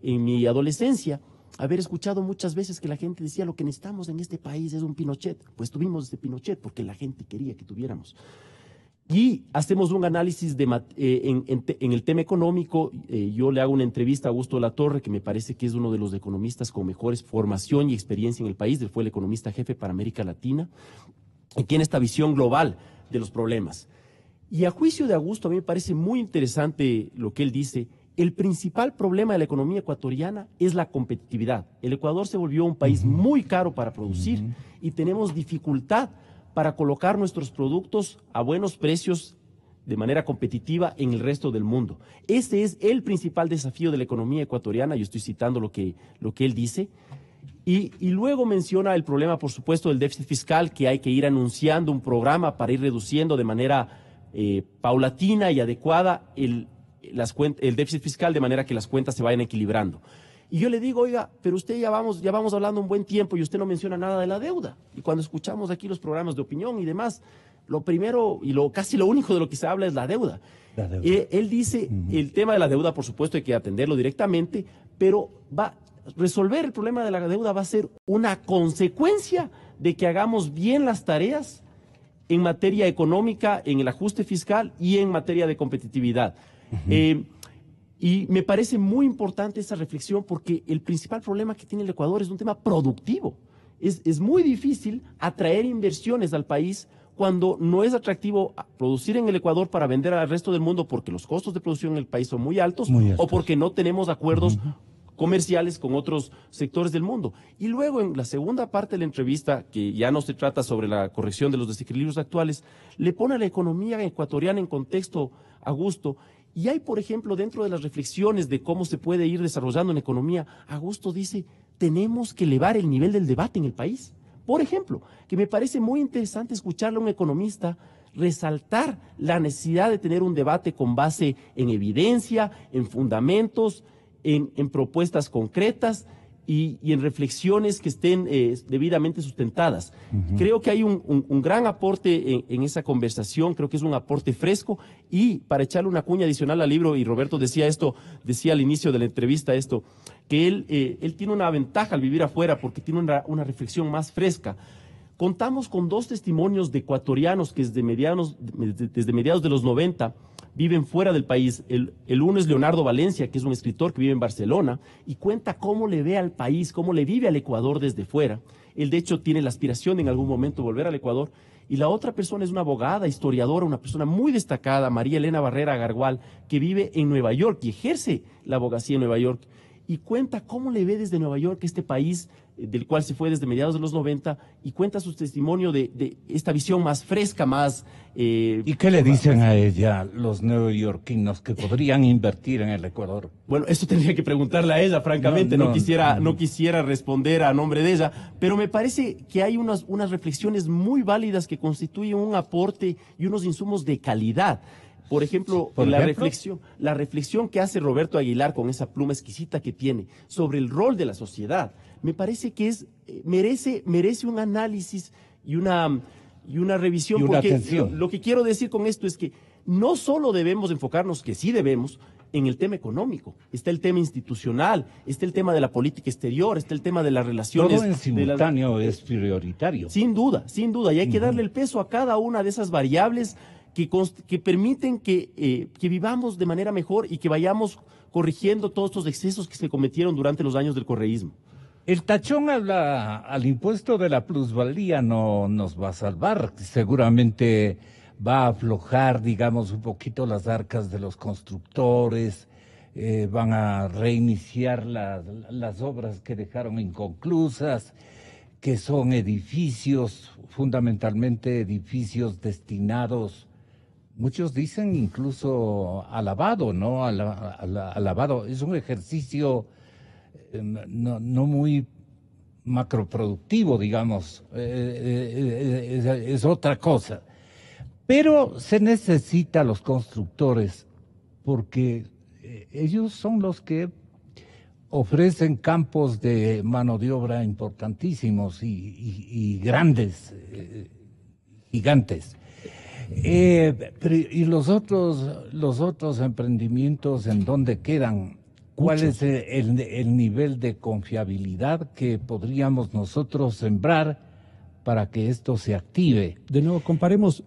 en mi adolescencia haber escuchado muchas veces que la gente decía lo que necesitamos en este país es un Pinochet. Pues tuvimos este Pinochet porque la gente quería que tuviéramos. Y hacemos un análisis en el tema económico. Yo le hago una entrevista a Augusto Latorre, que me parece que es uno de los economistas con mejores formación y experiencia en el país. Él fue el economista jefe para América Latina y tiene esta visión global de los problemas. Y a juicio de Augusto, a mí me parece muy interesante lo que él dice. El principal problema de la economía ecuatoriana es la competitividad. El Ecuador se volvió un país muy caro para producir y tenemos dificultad para colocar nuestros productos a buenos precios de manera competitiva en el resto del mundo. Ese es el principal desafío de la economía ecuatoriana. Yo estoy citando lo que él dice. Y luego menciona el problema, por supuesto, del déficit fiscal, que hay que ir anunciando un programa para ir reduciendo de manera paulatina y adecuada el déficit fiscal, de manera que las cuentas se vayan equilibrando. Y yo le digo, oiga, pero usted ya vamos hablando un buen tiempo y usted no menciona nada de la deuda. Y cuando escuchamos aquí los programas de opinión y demás, lo primero y casi lo único de lo que se habla es la deuda. Él dice, el tema de la deuda, por supuesto, hay que atenderlo directamente, pero resolver el problema de la deuda va a ser una consecuencia de que hagamos bien las tareas en materia económica, en el ajuste fiscal y en materia de competitividad. Y me parece muy importante esa reflexión porque el principal problema que tiene el Ecuador es un tema productivo. Es muy difícil atraer inversiones al país cuando no es atractivo producir en el Ecuador para vender al resto del mundo porque los costos de producción en el país son muy altos o porque no tenemos acuerdos comerciales con otros sectores del mundo. Y luego en la segunda parte de la entrevista, que ya no se trata sobre la corrección de los desequilibrios actuales, le pone a la economía ecuatoriana en contexto, Augusto. Y hay, por ejemplo, dentro de las reflexiones de cómo se puede ir desarrollando una economía, Augusto dice, tenemos que elevar el nivel del debate en el país. Por ejemplo, que me parece muy interesante escucharle a un economista resaltar la necesidad de tener un debate con base en evidencia, en fundamentos, en propuestas concretas y en reflexiones que estén debidamente sustentadas. Creo que hay un gran aporte en esa conversación, creo que es un aporte fresco y para echarle una cuña adicional al libro, y Roberto decía al inicio de la entrevista que él tiene una ventaja al vivir afuera porque tiene una reflexión más fresca. Contamos con 2 testimonios de ecuatorianos que desde mediados de los 90 viven fuera del país. El uno es Leonardo Valencia, que es un escritor que vive en Barcelona y cuenta cómo le ve al país, cómo le vive al Ecuador desde fuera. Él, de hecho, tiene la aspiración de en algún momento volver al Ecuador. Y la otra persona es una abogada, historiadora, una persona muy destacada, María Elena Barrera Gargual, que vive en Nueva York y ejerce la abogacía en Nueva York. Y cuenta cómo le ve desde Nueva York este país del cual se fue desde mediados de los 90 y cuenta su testimonio de esta visión más fresca, más... ¿Y qué le dicen a ella los neoyorquinos que podrían invertir en el Ecuador? Bueno, eso tendría que preguntarle a ella, francamente, no quisiera responder a nombre de ella, pero me parece que hay unas la reflexión que constituyen un aporte y unos insumos de calidad. Por ejemplo, la reflexión que hace Roberto Aguilar con esa pluma exquisita que tiene sobre el rol de la sociedad, me parece que merece un análisis y una revisión. Y una porque atención. lo que quiero decir con esto es que no solo debemos enfocarnos, que sí debemos, en el tema económico. Está el tema institucional, está el tema de la política exterior, está el tema de las relaciones. Todo en simultáneo es prioritario. Sin duda, sin duda. Y hay que darle el peso a cada una de esas variables que permiten que vivamos de manera mejor y que vayamos corrigiendo todos estos excesos que se cometieron durante los años del correísmo. El tachón al impuesto de la plusvalía no nos va a salvar. Seguramente va a aflojar, digamos, un poquito las arcas de los constructores, van a reiniciar las obras que dejaron inconclusas, que son edificios, fundamentalmente edificios destinados, muchos dicen incluso a lavado, ¿no? A lavado. Es un ejercicio no muy macroproductivo, digamos, es otra cosa. Pero se necesita a los constructores porque ellos son los que ofrecen campos de mano de obra importantísimos y grandes, gigantes. ¿Y los otros emprendimientos en dónde quedan? ¿Cuál es el nivel de confiabilidad que podríamos nosotros sembrar para que esto se active? De nuevo, comparemos.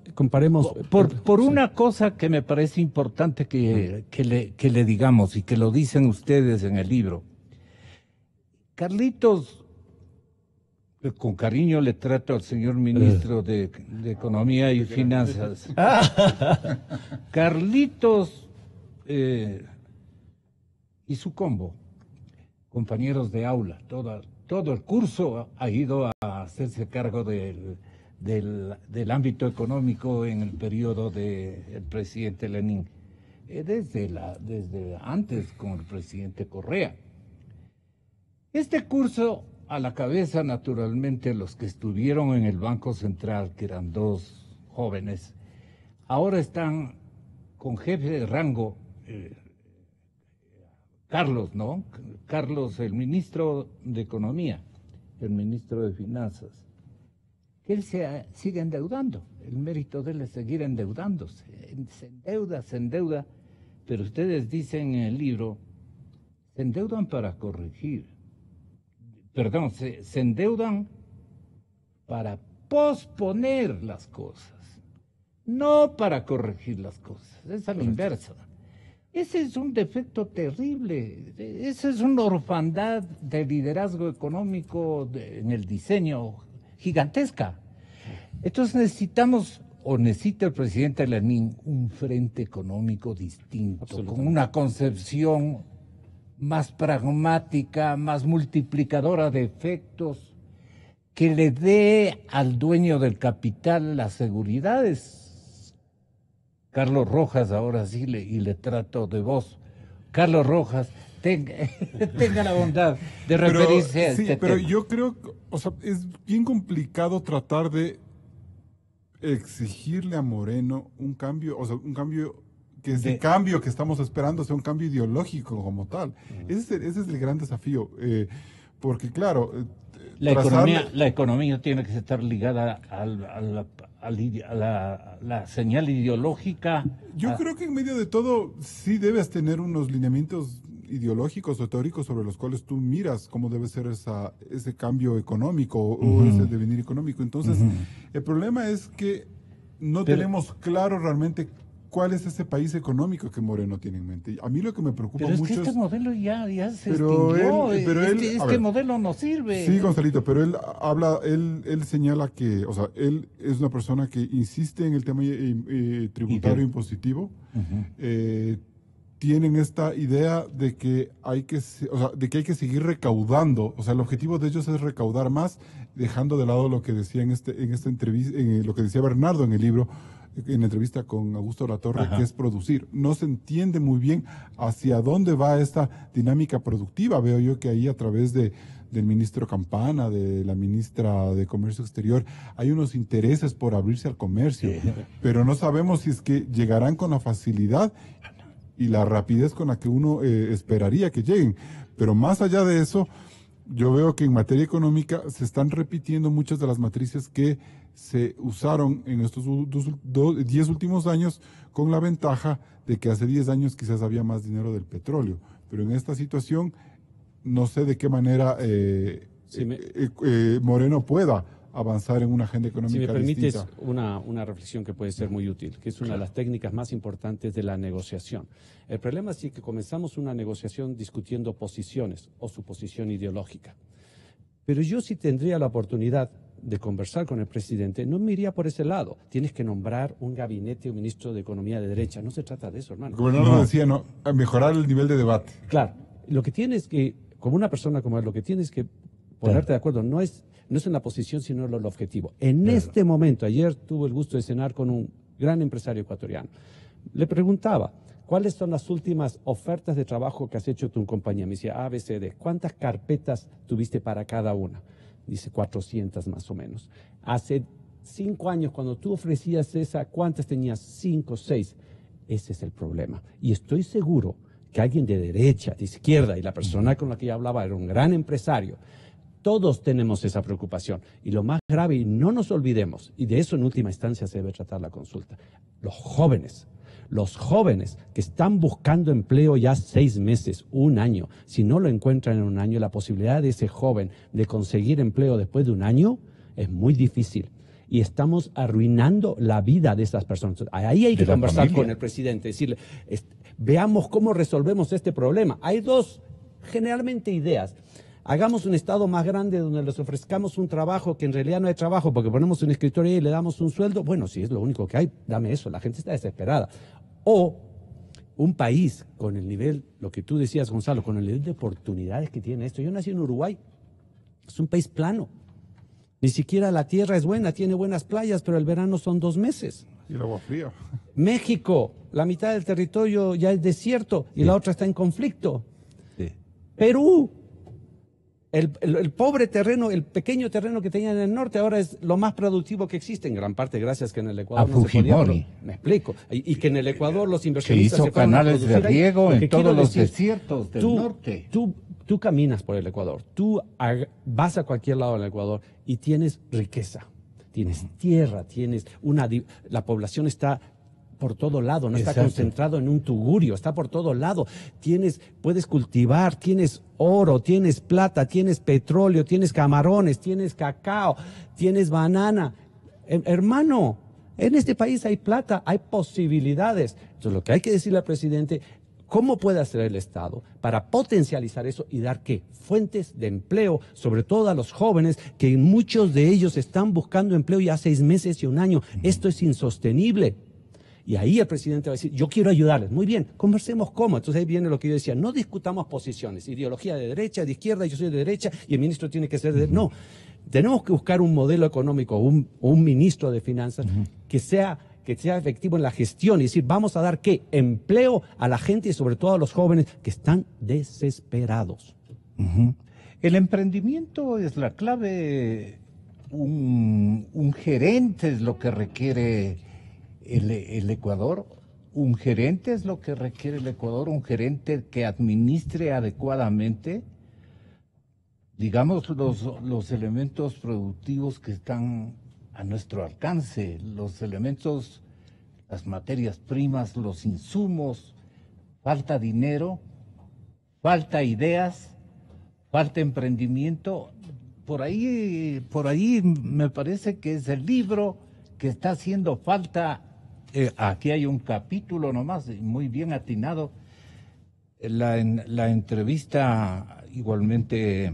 Por una cosa que me parece importante que le digamos y que lo dicen ustedes en el libro. Carlitos, con cariño le trato al señor ministro de Economía y Finanzas. Carlitos y su combo, compañeros de aula, todo el curso ha ido a hacerse cargo del ámbito económico en el periodo del presidente Lenin, desde antes con el presidente Correa. Este curso, a la cabeza, naturalmente, los que estuvieron en el Banco Central, que eran dos jóvenes, ahora están con jefe de rango, Carlos, ¿no? Carlos, el ministro de Economía, el ministro de Finanzas, que él sigue endeudando. El mérito de él es seguir endeudándose. Se endeuda, pero ustedes dicen en el libro, se endeudan para corregir. Perdón, se endeudan para posponer las cosas, no para corregir las cosas. Es a la inversa. Ese es un defecto terrible, esa es una orfandad de liderazgo económico en el diseño gigantesca. Entonces necesita el presidente Lenin un frente económico distinto, con una concepción más pragmática, más multiplicadora de efectos, que le dé al dueño del capital las seguridades. Carlos Rojas, ahora sí, y le trato de vos. Carlos Rojas, tenga la bondad de referirse a este tema. Pero yo creo, o sea, es bien complicado tratar de exigirle a Moreno un cambio, o sea, un cambio que ese cambio que estamos esperando sea un cambio ideológico como tal. Ese es el gran desafío, porque claro, la economía tiene que estar ligada a la señal ideológica. Yo creo que en medio de todo sí debes tener unos lineamientos ideológicos o teóricos sobre los cuales tú miras cómo debe ser ese cambio económico o ese devenir económico. Entonces, el problema es que no tenemos claro realmente cuál es ese país económico que Moreno tiene en mente. A mí lo que me preocupa mucho es que este modelo ya se extinguió. Este modelo no sirve. Sí, Gonzalito, pero él señala que, o sea, él es una persona que insiste en el tema tributario impositivo. Tienen esta idea de que hay que seguir recaudando. O sea, el objetivo de ellos es recaudar más, dejando de lado lo que decía en esta entrevista, lo que decía Bernardo en el libro, en la entrevista con Augusto Latorre, que es producir. No se entiende muy bien hacia dónde va esta dinámica productiva. Veo yo que ahí, a través del ministro Campana, de la ministra de Comercio Exterior, hay unos intereses por abrirse al comercio, pero no sabemos si es que llegarán con la facilidad y la rapidez con la que uno esperaría que lleguen. Pero más allá de eso, yo veo que en materia económica se están repitiendo muchas de las matrices que se usaron en estos 10 últimos años con la ventaja de que hace 10 años quizás había más dinero del petróleo. Pero en esta situación no sé de qué manera Moreno pueda avanzar en una agenda económica distinta. Si me permites una reflexión que puede ser muy útil, que es una de las técnicas más importantes de la negociación. El problema es que comenzamos una negociación discutiendo posiciones o su posición ideológica. Pero yo sí tendría la oportunidad de conversar con el presidente, no me iría por ese lado. Tienes que nombrar un gabinete o ministro de Economía de derecha. No se trata de eso, hermano. El gobernador decía, no, a mejorar el nivel de debate. Claro. Lo que tienes que, como una persona como él, lo que tienes que ponerte de acuerdo no es en la posición, sino en el objetivo. En este momento, ayer tuve el gusto de cenar con un gran empresario ecuatoriano. Le preguntaba, ¿cuáles son las últimas ofertas de trabajo que has hecho tu compañía? Me decía, ABCD. ¿Cuántas carpetas tuviste para cada una? Dice, 400 más o menos. Hace 5 años, cuando tú ofrecías esa, ¿cuántas tenías? 5, 6. Ese es el problema. Y estoy seguro que alguien de derecha, de izquierda, y la persona con la que yo hablaba era un gran empresario, todos tenemos esa preocupación. Y lo más grave, y no nos olvidemos, y de eso en última instancia se debe tratar la consulta, los jóvenes que están buscando empleo ya 6 meses, 1 año, si no lo encuentran en 1 año, la posibilidad de ese joven de conseguir empleo después de 1 año es muy difícil. Y estamos arruinando la vida de esas personas. Ahí hay que conversar con el presidente, decirle, veamos cómo resolvemos este problema. Hay 2, generalmente, ideas. Hagamos un estado más grande donde les ofrezcamos un trabajo que en realidad no hay trabajo porque ponemos un escritorio y le damos un sueldo. Bueno, si es lo único que hay, dame eso. La gente está desesperada. O un país con el nivel, lo que tú decías, Gonzalo, con el nivel de oportunidades que tiene esto. Yo nací en Uruguay. Es un país plano. Ni siquiera la tierra es buena, tiene buenas playas, pero el verano son 2 meses. Y el agua fría. México, la mitad del territorio ya es desierto y la otra está en conflicto. Sí. Perú. El pobre terreno, el pequeño terreno que tenían en el norte ahora es lo más productivo que existe, en gran parte gracias que en el Ecuador no se podía. Me explico. Y que en el Ecuador los inversionistas que hizo canales de riego en todos los desiertos del norte. Tú caminas por el Ecuador, tú vas a cualquier lado del Ecuador y tienes riqueza, tienes tierra, la población está por todo lado, no está concentrado en un tugurio, está por todo lado. Puedes cultivar, tienes oro, tienes plata, tienes petróleo, tienes camarones, tienes cacao, tienes banana. Hermano, en este país hay plata, hay posibilidades. Entonces lo que hay que decirle al presidente, ¿cómo puede hacer el Estado para potencializar eso y dar qué? Fuentes de empleo, sobre todo a los jóvenes, que muchos de ellos están buscando empleo ya 6 meses y 1 año. Esto es insostenible. Y ahí el presidente va a decir, yo quiero ayudarles. Muy bien, conversemos cómo. Entonces ahí viene lo que yo decía, no discutamos posiciones, ideología de derecha, de izquierda, yo soy de derecha y el ministro tiene que ser de... No, tenemos que buscar un modelo económico, un ministro de finanzas que sea efectivo en la gestión y decir, vamos a dar ¿qué? Empleo a la gente y sobre todo a los jóvenes que están desesperados. El emprendimiento es la clave, un gerente es lo que requiere el Ecuador, un gerente es lo que requiere el Ecuador, un gerente que administre adecuadamente, digamos, los elementos productivos que están a nuestro alcance, los elementos, las materias primas, los insumos. Falta dinero, falta ideas, falta emprendimiento. Por ahí me parece que es el libro que está haciendo falta. Aquí hay un capítulo nomás, muy bien atinado. La entrevista igualmente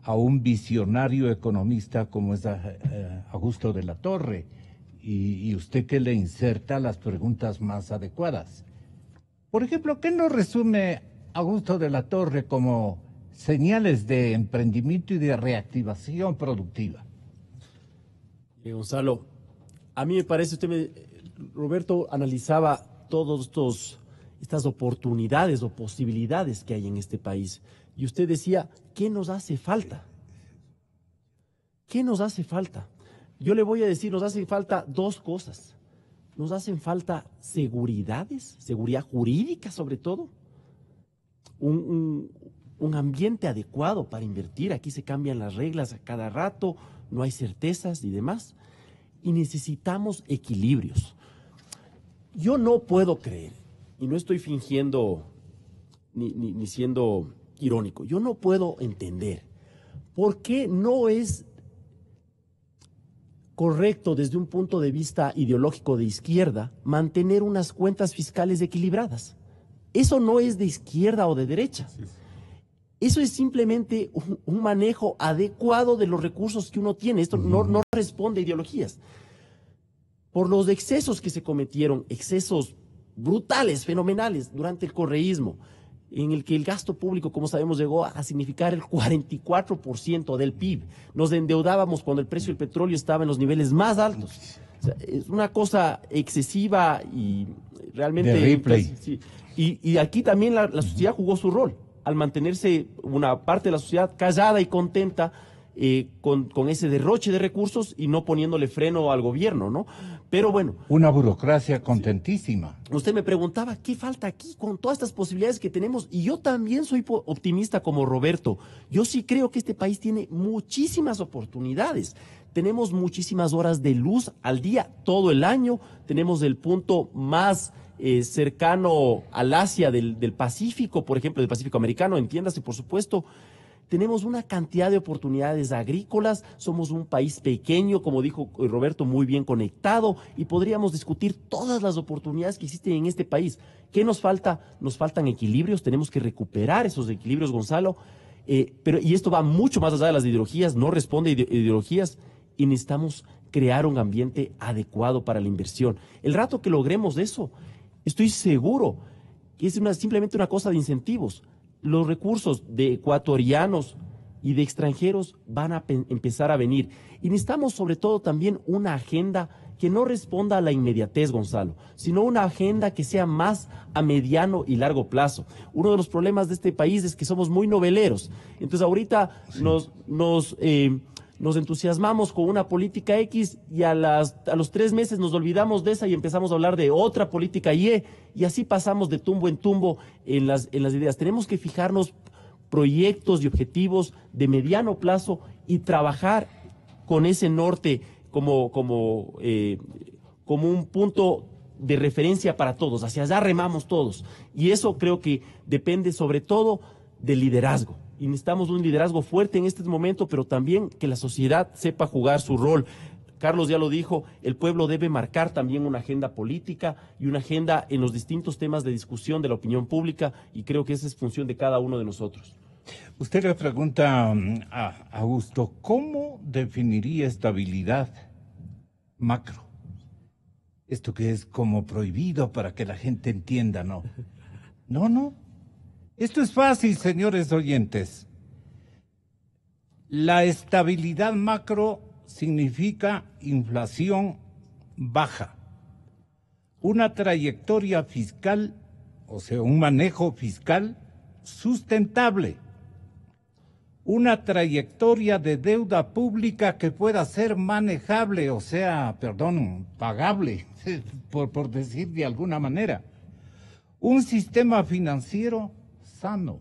a un visionario economista como es Augusto de la Torre, y usted que le inserta las preguntas más adecuadas. Por ejemplo, ¿qué nos resume Augusto de la Torre como señales de emprendimiento y de reactivación productiva? Gonzalo, a mí me parece, Roberto analizaba todas estas oportunidades o posibilidades que hay en este país. Y usted decía, ¿qué nos hace falta? ¿Qué nos hace falta? Yo le voy a decir, nos hace falta 2 cosas. Nos hacen falta seguridades, seguridad jurídica sobre todo, un ambiente adecuado para invertir. Aquí se cambian las reglas a cada rato, no hay certezas y demás. y necesitamos equilibrios. Yo no puedo creer, y no estoy fingiendo ni siendo irónico, yo no puedo entender por qué no es correcto desde un punto de vista ideológico de izquierda mantener unas cuentas fiscales equilibradas. Eso no es de izquierda o de derecha. Eso es simplemente un manejo adecuado de los recursos que uno tiene. Esto no responde a ideologías. Por los excesos que se cometieron, excesos brutales, fenomenales, durante el correísmo, en el que el gasto público, como sabemos, llegó a significar el 44% del PIB. Nos endeudábamos cuando el precio del petróleo estaba en los niveles más altos. O sea, es una cosa excesiva y realmente... De Ripley. Sí. Y aquí también la sociedad jugó su rol, al mantenerse una parte de la sociedad callada y contenta con ese derroche de recursos y no poniéndole freno al gobierno, ¿no? Pero bueno. Una burocracia contentísima. Usted me preguntaba, ¿qué falta aquí con todas estas posibilidades que tenemos? Y yo también soy optimista como Roberto. Yo sí creo que este país tiene muchísimas oportunidades. Tenemos muchísimas horas de luz al día, todo el año. Tenemos el punto más cercano al Asia del Pacífico, por ejemplo, del Pacífico americano, entiéndase, por supuesto. Tenemos una cantidad de oportunidades agrícolas, somos un país pequeño, como dijo Roberto, muy bien conectado, y podríamos discutir todas las oportunidades que existen en este país. ¿Qué nos falta? Nos faltan equilibrios, tenemos que recuperar esos equilibrios, Gonzalo, y esto va mucho más allá de las ideologías, no responde a ideologías, y necesitamos crear un ambiente adecuado para la inversión. El rato que logremos eso, estoy seguro que es simplemente una cosa de incentivos. Los recursos de ecuatorianos y de extranjeros van a empezar a venir. Y necesitamos sobre todo también una agenda que no responda a la inmediatez, Gonzalo, sino una agenda que sea más a mediano y largo plazo. Uno de los problemas de este país es que somos muy noveleros. Entonces ahorita sí. Nos entusiasmamos con una política X y a los 3 meses nos olvidamos de esa y empezamos a hablar de otra política Y, y así pasamos de tumbo en tumbo en las ideas. Tenemos que fijarnos proyectos y objetivos de mediano plazo y trabajar con ese norte como un punto de referencia para todos. Hacia allá remamos todos. Y eso creo que depende sobre todo del liderazgo. Y necesitamos un liderazgo fuerte en este momento, pero también que la sociedad sepa jugar su rol. Carlos ya lo dijo, el pueblo debe marcar también una agenda política y una agenda en los distintos temas de discusión de la opinión pública, y creo que esa es función de cada uno de nosotros. Usted le pregunta a Augusto, ¿cómo definiría estabilidad macro? Esto que es como prohibido para que la gente entienda, ¿no? No. Esto es fácil, señores oyentes. La estabilidad macro significa inflación baja, una trayectoria fiscal, o sea, un manejo fiscal sustentable, una trayectoria de deuda pública que pueda ser manejable, o sea, pagable, por decir de alguna manera, un sistema financiero sano,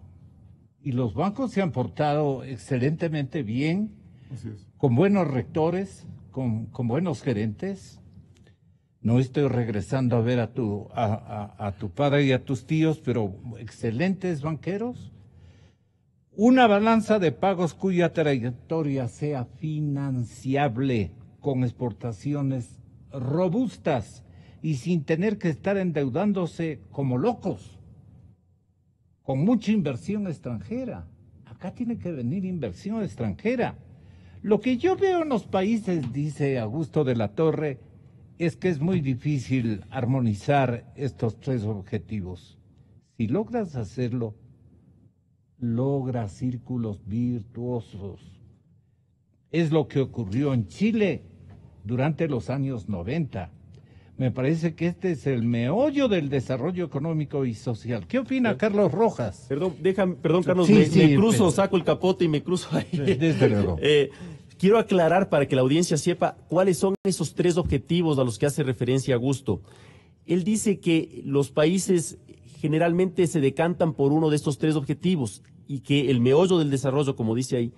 y los bancos se han portado excelentemente bien, con buenos rectores, con buenos gerentes. No estoy regresando a ver a tu padre y a tus tíos, pero excelentes banqueros. Una balanza de pagos cuya trayectoria sea financiable, con exportaciones robustas y sin tener que estar endeudándose como locos, con mucha inversión extranjera. Acá tiene que venir inversión extranjera. Lo que yo veo en los países, dice Augusto de la Torre, es que es muy difícil armonizar estos 3 objetivos. Si logras hacerlo, logras círculos virtuosos. Es lo que ocurrió en Chile durante los años 90. Me parece que este es el meollo del desarrollo económico y social. ¿Qué opina Carlos Rojas? Perdón, Carlos, sí, me cruzo, saco el capote y me cruzo ahí. Desde luego. Quiero aclarar para que la audiencia sepa cuáles son esos 3 objetivos a los que hace referencia Augusto. Él dice que los países generalmente se decantan por uno de estos 3 objetivos y que el meollo del desarrollo, como dice ahí,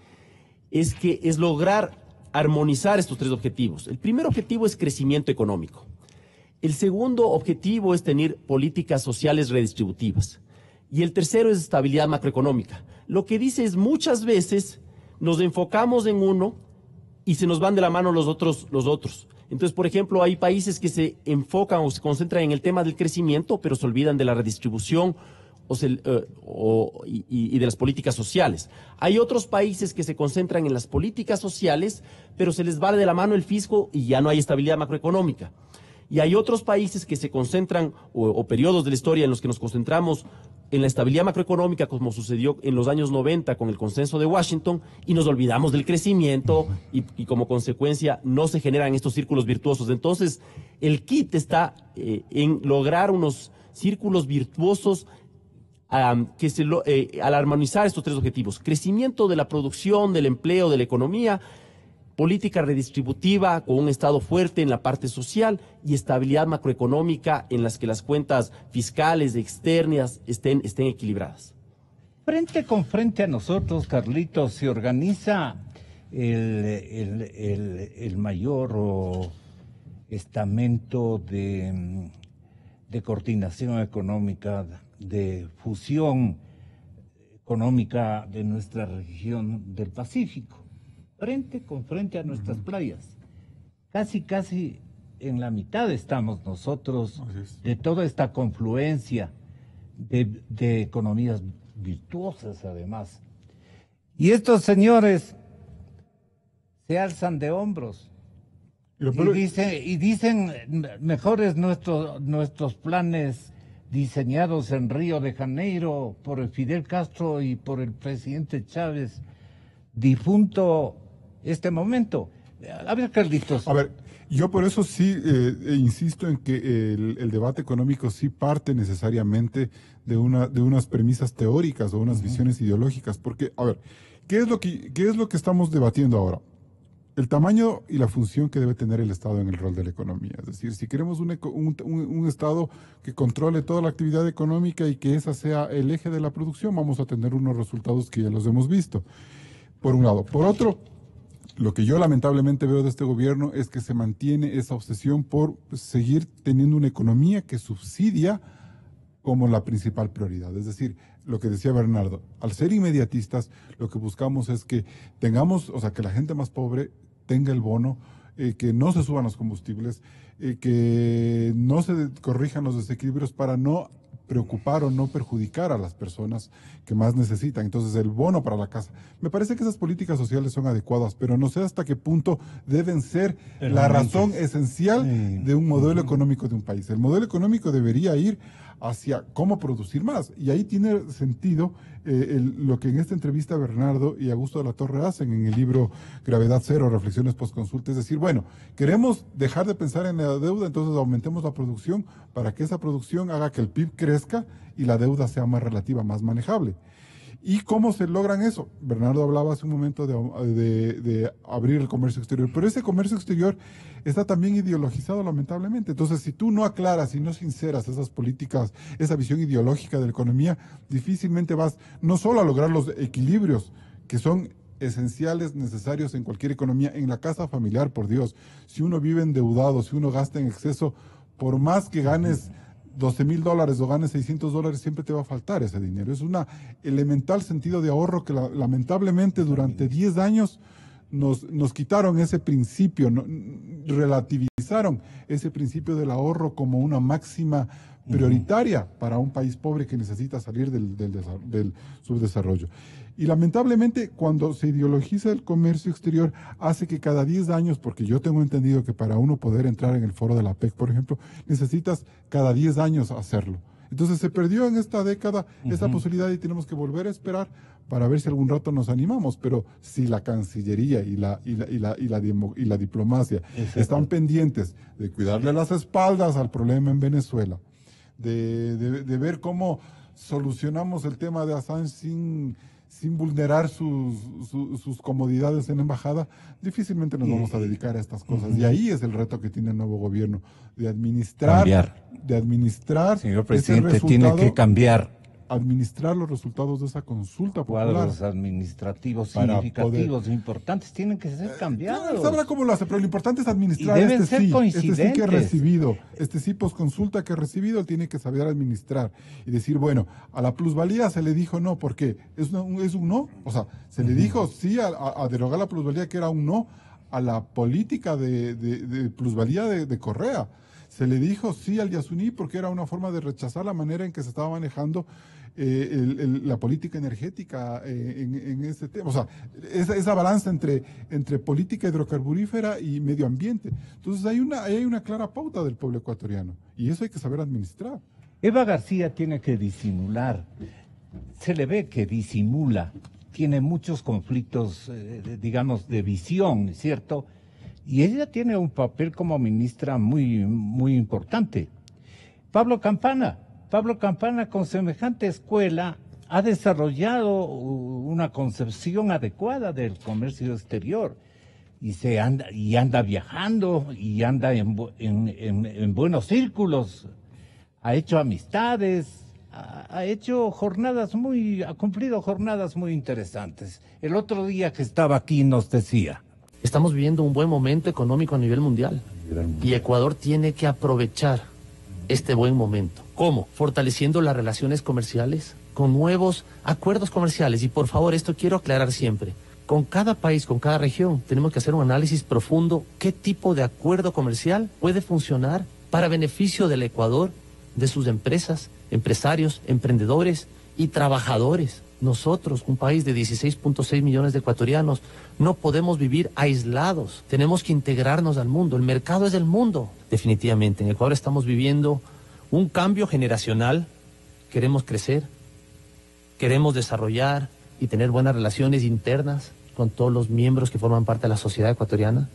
es lograr armonizar estos tres objetivos. El primer objetivo es crecimiento económico. El segundo objetivo es tener políticas sociales redistributivas. Y el tercero es estabilidad macroeconómica. Lo que dice es muchas veces nos enfocamos en uno y se nos van de la mano los otros. Entonces, por ejemplo, hay países que se enfocan o se concentran en el tema del crecimiento, pero se olvidan de la redistribución y de las políticas sociales. Hay otros países que se concentran en las políticas sociales, pero se les va de la mano el fisco y ya no hay estabilidad macroeconómica. Y hay otros países que se concentran, o periodos de la historia en los que nos concentramos en la estabilidad macroeconómica, como sucedió en los años 90 con el consenso de Washington, y nos olvidamos del crecimiento y como consecuencia no se generan estos círculos virtuosos. Entonces, el kit está en lograr unos círculos virtuosos al armonizar estos tres objetivos: crecimiento de la producción, del empleo, de la economía, política redistributiva con un Estado fuerte en la parte social y estabilidad macroeconómica en las que las cuentas fiscales externas estén equilibradas. Frente con frente a nosotros, Carlitos, se organiza el mayor estamento de coordinación económica, de fusión económica de nuestra región del Pacífico. Frente con frente a nuestras playas. Casi en la mitad estamos nosotros de toda esta confluencia de economías virtuosas además. Y estos señores se alzan de hombros y dicen mejores nuestros planes diseñados en Río de Janeiro por el Fidel Castro y por el presidente Chávez, difunto este momento. A ver, Carlitos. A ver, yo por eso sí insisto en que el debate económico sí parte necesariamente de unas premisas teóricas o unas visiones ideológicas, porque, a ver, ¿qué es lo que estamos debatiendo ahora? El tamaño y la función que debe tener el Estado en el rol de la economía. Es decir, si queremos un Estado que controle toda la actividad económica y que esa sea el eje de la producción, vamos a tener unos resultados que ya los hemos visto, por un lado. Por otro, lo que yo lamentablemente veo de este gobierno es que se mantiene esa obsesión por seguir teniendo una economía que subsidia como la principal prioridad. Es decir, lo que decía Bernardo, al ser inmediatistas, lo que buscamos es que tengamos, o sea, que la gente más pobre tenga el bono, que no se suban los combustibles, que no se corrijan los desequilibrios para no preocupar o no perjudicar a las personas que más necesitan. Entonces, el bono para la casa. Me parece que esas políticas sociales son adecuadas, pero no sé hasta qué punto deben ser la razón esencial de un modelo económico de un país. El modelo económico debería ir hacia cómo producir más. Y ahí tiene sentido lo que en esta entrevista Bernardo y Augusto de la Torre hacen en el libro Gravedad Cero, Reflexiones Postconsulta. Es decir, bueno, queremos dejar de pensar en la deuda, entonces aumentemos la producción para que esa producción haga que el PIB crezca y la deuda sea más relativa, más manejable. ¿Y cómo se logran eso? Bernardo hablaba hace un momento de abrir el comercio exterior, pero ese comercio exterior está también ideologizado lamentablemente. Entonces, si tú no aclaras y no sinceras esas políticas, esa visión ideológica de la economía, difícilmente vas no solo a lograr los equilibrios que son esenciales, necesarios en cualquier economía, en la casa familiar, por Dios. Si uno vive endeudado, si uno gasta en exceso, por más que ganes $12,000 o ganes $600, siempre te va a faltar ese dinero. Es un elemental sentido de ahorro que lamentablemente durante 10 años nos quitaron ese principio, relativizaron ese principio del ahorro como una máxima prioritaria para un país pobre que necesita salir del subdesarrollo. Y lamentablemente cuando se ideologiza el comercio exterior hace que cada 10 años, porque yo tengo entendido que para uno poder entrar en el foro de la PEC, por ejemplo, necesitas cada 10 años hacerlo. Entonces se perdió en esta década esta posibilidad y tenemos que volver a esperar para ver si algún rato nos animamos. Pero si la Cancillería y la diplomacia están pendientes de cuidarle las espaldas al problema en Venezuela, de ver cómo solucionamos el tema de Assange sin vulnerar sus comodidades en la embajada, difícilmente nos vamos a dedicar a estas cosas. Y ahí es el reto que tiene el nuevo gobierno, de administrar. Señor presidente, tiene que cambiar administrar los resultados de esa consulta popular. Cuadros administrativos Para significativos, importantes, tienen que ser cambiados. Sabrá cómo lo hace, pero lo importante es administrar. Y deben ser este sí que he coincidentes. recibido, este sí posconsulta que he recibido, él tiene que saber administrar y decir, bueno, a la plusvalía se le dijo no, porque es un no, o sea, se le dijo sí a derogar la plusvalía, que era un no a la política de plusvalía de Correa. Se le dijo sí al Yasuní porque era una forma de rechazar la manera en que se estaba manejando la política energética en ese tema. O sea, esa balanza entre política hidrocarburífera y medio ambiente. Entonces hay una clara pauta del pueblo ecuatoriano y eso hay que saber administrar. Eva García tiene que disimular. Se le ve que disimula. Tiene muchos conflictos, digamos, de visión, ¿cierto? Y ella tiene un papel como ministra muy, muy importante. Pablo Campana con semejante escuela ha desarrollado una concepción adecuada del comercio exterior y anda viajando y anda en buenos círculos, ha hecho amistades, ha cumplido jornadas muy interesantes. El otro día que estaba aquí nos decía: estamos viviendo un buen momento económico a nivel mundial y Ecuador tiene que aprovechar este buen momento. ¿Cómo? Fortaleciendo las relaciones comerciales con nuevos acuerdos comerciales. Y por favor, esto quiero aclarar siempre. Con cada país, con cada región, tenemos que hacer un análisis profundo. ¿Qué tipo de acuerdo comercial puede funcionar para beneficio del Ecuador, de sus empresas, empresarios, emprendedores y trabajadores? Nosotros, un país de 16.6 millones de ecuatorianos, no podemos vivir aislados. Tenemos que integrarnos al mundo. El mercado es del mundo. Definitivamente, en Ecuador estamos viviendo un cambio generacional. Queremos crecer, queremos desarrollar y tener buenas relaciones internas con todos los miembros que forman parte de la sociedad ecuatoriana.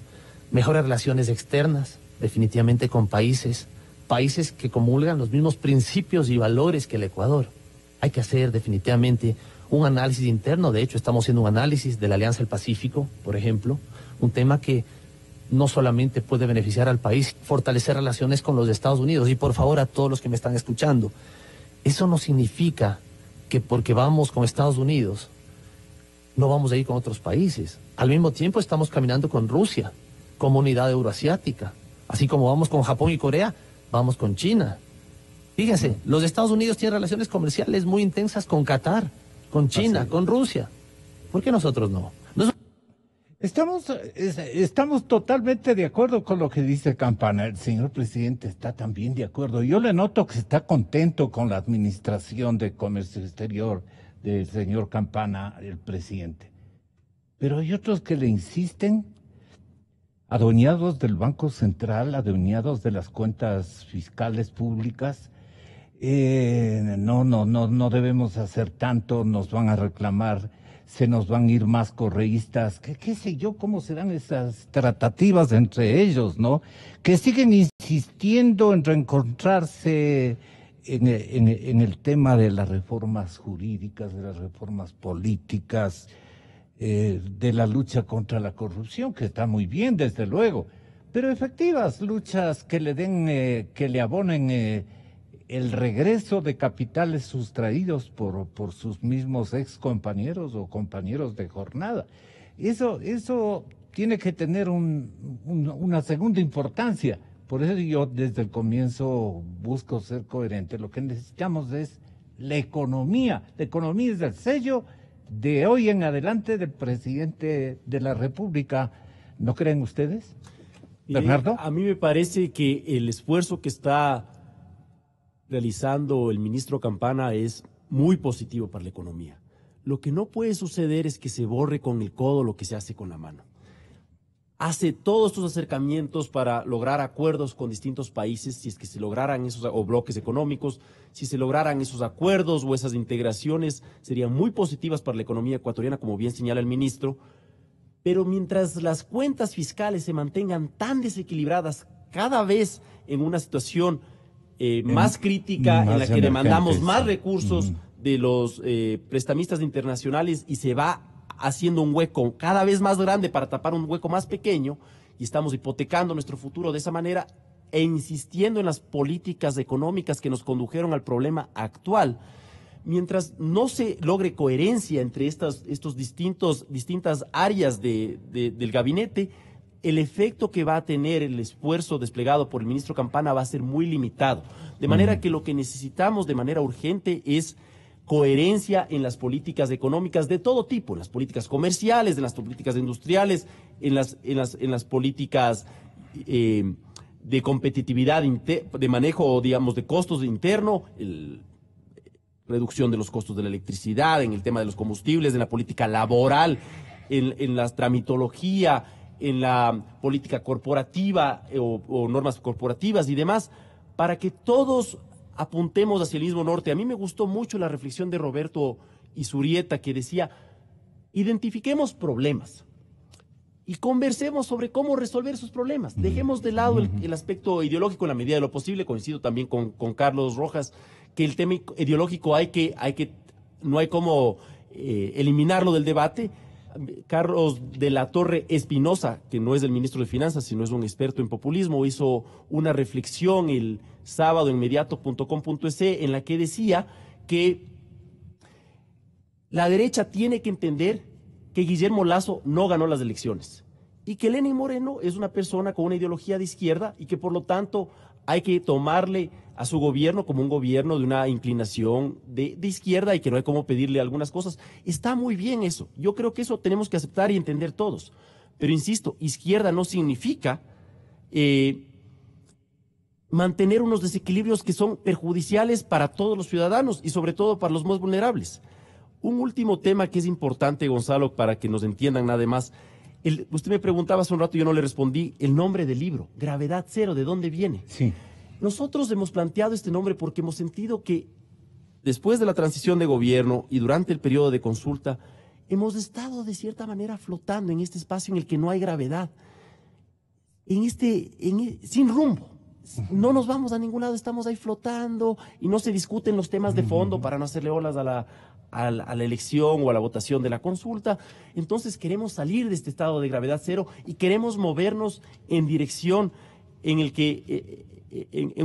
Mejores relaciones externas, definitivamente con países que comulgan los mismos principios y valores que el Ecuador. Hay que hacer definitivamente un análisis interno. De hecho, estamos haciendo un análisis de la Alianza del Pacífico, por ejemplo, un tema que no solamente puede beneficiar al país, fortalecer relaciones con los Estados Unidos. Y por favor, a todos los que me están escuchando, eso no significa que porque vamos con Estados Unidos no vamos a ir con otros países. Al mismo tiempo estamos caminando con Rusia, Comunidad Euroasiática, así como vamos con Japón y Corea, vamos con China. Fíjense, los Estados Unidos tienen relaciones comerciales muy intensas con Qatar, con China, con Rusia. ¿Por qué nosotros no? Estamos totalmente de acuerdo con lo que dice Campana. El señor presidente está también de acuerdo. Yo le noto que está contento con la administración de comercio exterior del señor Campana, el presidente. Pero hay otros que le insisten, adueñados del Banco Central, adueñados de las cuentas fiscales públicas. No debemos hacer tanto, nos van a reclamar, se nos van a ir más correístas, qué sé yo, cómo serán esas tratativas entre ellos, ¿no? Que siguen insistiendo en reencontrarse en el tema de las reformas jurídicas, de las reformas políticas, de la lucha contra la corrupción, que está muy bien, desde luego, pero efectivas luchas que le abonen el regreso de capitales sustraídos por sus mismos ex compañeros o compañeros de jornada. Eso tiene que tener una segunda importancia. Por eso yo desde el comienzo busco ser coherente. Lo que necesitamos es la economía. La economía es el sello de hoy en adelante del presidente de la República. ¿No creen ustedes, Bernardo? A mí me parece que el esfuerzo que está realizando el ministro Campana es muy positivo para la economía. Lo que no puede suceder es que se borre con el codo lo que se hace con la mano. Hace todos estos acercamientos para lograr acuerdos con distintos países, si es que se lograran esos, o bloques económicos, si se lograran esos acuerdos o esas integraciones, serían muy positivas para la economía ecuatoriana, como bien señala el ministro. Pero mientras las cuentas fiscales se mantengan tan desequilibradas, cada vez en una situación más crítica, en la que demandamos más recursos de los prestamistas internacionales y se va haciendo un hueco cada vez más grande para tapar un hueco más pequeño, y estamos hipotecando nuestro futuro de esa manera e insistiendo en las políticas económicas que nos condujeron al problema actual. mientras no se logre coherencia entre estos distintas áreas del gabinete, el efecto que va a tener el esfuerzo desplegado por el ministro Campana va a ser muy limitado. De manera que lo que necesitamos de manera urgente es coherencia en las políticas económicas de todo tipo, en las políticas comerciales, en las políticas industriales, en las políticas de competitividad, de manejo, digamos, de costos interno, reducción de los costos de la electricidad, en el tema de los combustibles, en la política laboral, en la tramitología, en la política corporativa o normas corporativas y demás, para que todos apuntemos hacia el mismo norte. A mí me gustó mucho la reflexión de Roberto Izurieta, que decía, identifiquemos problemas y conversemos sobre cómo resolver esos problemas. Dejemos de lado el aspecto ideológico en la medida de lo posible. Coincido también con Carlos Rojas, que el tema ideológico no hay cómo eliminarlo del debate. Carlos de la Torre Espinosa, que no es el ministro de Finanzas, sino es un experto en populismo, hizo una reflexión el sábado en mediato.com.es en la que decía que la derecha tiene que entender que Guillermo Lasso no ganó las elecciones y que Lenín Moreno es una persona con una ideología de izquierda y que por lo tanto hay que tomarle a su gobierno como un gobierno de una inclinación de izquierda y que no hay cómo pedirle algunas cosas. Está muy bien eso. Yo creo que eso tenemos que aceptar y entender todos. Pero insisto, izquierda no significa mantener unos desequilibrios que son perjudiciales para todos los ciudadanos y sobre todo para los más vulnerables. Un último tema que es importante, Gonzalo, para que nos entiendan nada más. Usted me preguntaba hace un rato y yo no le respondí el nombre del libro, Gravedad Cero, ¿de dónde viene? Sí. Nosotros hemos planteado este nombre porque hemos sentido que después de la transición de gobierno y durante el periodo de consulta, hemos estado de cierta manera flotando en este espacio en el que no hay gravedad, sin rumbo. No nos vamos a ningún lado, estamos ahí flotando y no se discuten los temas de fondo para no hacerle olas a la elección o a la votación de la consulta. Entonces queremos salir de este estado de gravedad cero y queremos movernos en dirección en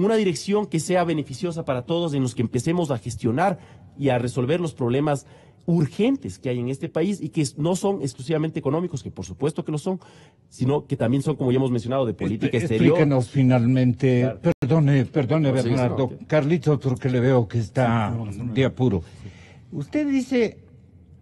una dirección que sea beneficiosa para todos, en los que empecemos a gestionar y a resolver los problemas urgentes que hay en este país y que no son exclusivamente económicos, que por supuesto que lo son, sino que también son, como ya hemos mencionado, de política exterior. Explíquenos finalmente, claro. Perdone No, sí, Bernardo, okay. Carlitos, porque le veo que está de apuro. Usted dice,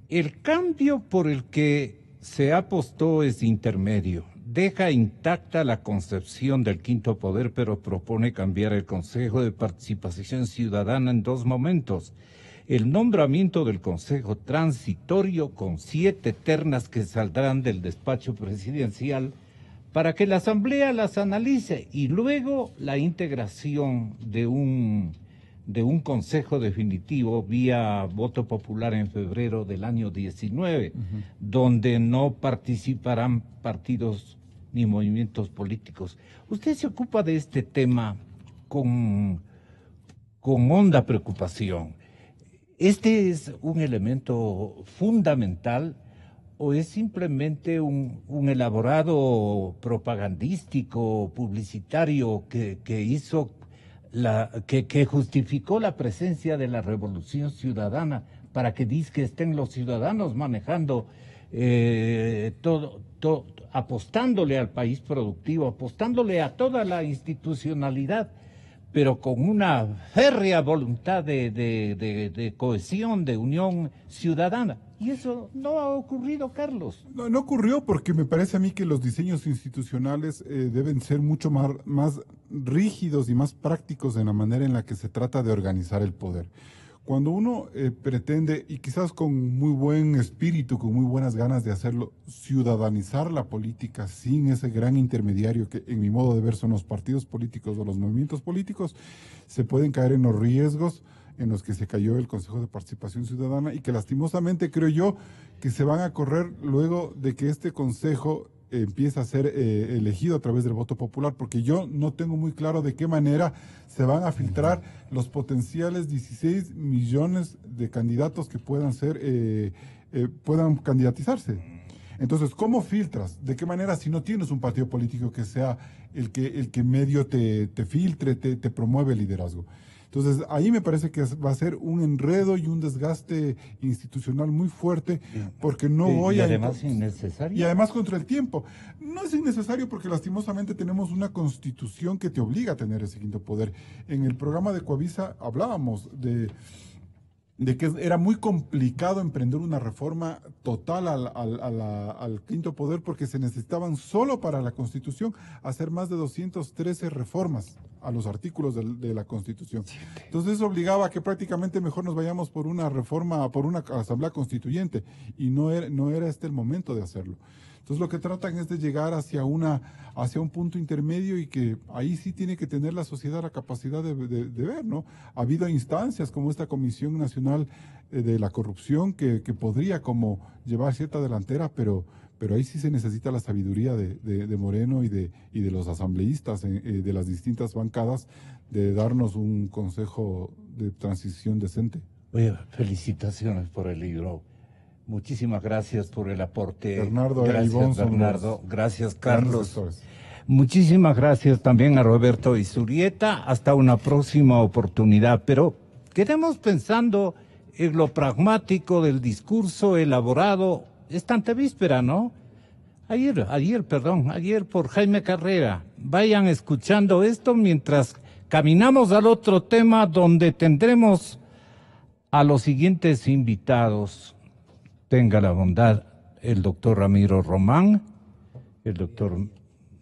el cambio por el que se apostó es intermedio. Deja intacta la concepción del quinto poder, pero propone cambiar el Consejo de Participación Ciudadana en dos momentos. El nombramiento del Consejo Transitorio con 7 ternas que saldrán del despacho presidencial para que la Asamblea las analice y luego la integración de un Consejo definitivo vía voto popular en febrero del año 19, donde no participarán partidos ni movimientos políticos. Usted se ocupa de este tema con honda preocupación. ¿Este es un elemento fundamental o es simplemente un elaborado propagandístico, publicitario que hizo que justificó la presencia de la Revolución Ciudadana para que estén los ciudadanos manejando apostándole al país productivo, apostándole a toda la institucionalidad, pero con una férrea voluntad de cohesión, de unión ciudadana? Y eso no ha ocurrido, Carlos. No ocurrió porque me parece a mí que los diseños institucionales deben ser mucho más rígidos y más prácticos en la manera en la que se trata de organizar el poder. Cuando uno pretende, y quizás con muy buen espíritu, con muy buenas ganas de hacerlo, ciudadanizar la política sin ese gran intermediario que en mi modo de ver son los partidos políticos o los movimientos políticos, se pueden caer en los riesgos en los que se cayó el Consejo de Participación Ciudadana y que lastimosamente creo yo que se van a correr luego de que este consejo empieza a ser elegido a través del voto popular, porque yo no tengo muy claro de qué manera se van a filtrar los potenciales 16 millones de candidatos que puedan puedan candidatizarse. Entonces, ¿cómo filtras? ¿De qué manera si no tienes un partido político que sea el que medio te filtre, te promueve el liderazgo? Entonces, ahí me parece que va a ser un enredo y un desgaste institucional muy fuerte, porque no voy y a... además innecesario. Y además contra el tiempo. No es innecesario porque lastimosamente tenemos una constitución que te obliga a tener ese quinto poder. En el programa de Coavisa hablábamos de que era muy complicado emprender una reforma total al quinto poder, porque se necesitaban solo para la Constitución hacer más de 213 reformas a los artículos de la Constitución. Entonces eso obligaba a que prácticamente mejor nos vayamos por una reforma, por una asamblea constituyente, y no era este el momento de hacerlo. Entonces lo que tratan es de llegar hacia un punto intermedio, y que ahí sí tiene que tener la sociedad la capacidad de ver, ¿no? Ha habido instancias como esta Comisión Nacional de la Corrupción que podría como llevar cierta delantera, pero ahí sí se necesita la sabiduría de Moreno y de los asambleístas de las distintas bancadas, de darnos un consejo de transición decente. Oye, felicitaciones por el libro. Muchísimas gracias por el aporte. Bernardo, gracias, Bernardo. Gracias, Carlos. Muchísimas gracias también a Roberto Izurieta. Hasta una próxima oportunidad. Pero quedemos pensando en lo pragmático del discurso elaborado esta antevíspera, ¿no? Ayer por Jaime Carrera. Vayan escuchando esto mientras caminamos al otro tema, donde tendremos a los siguientes invitados. Tenga la bondad el doctor Ramiro Román, el doctor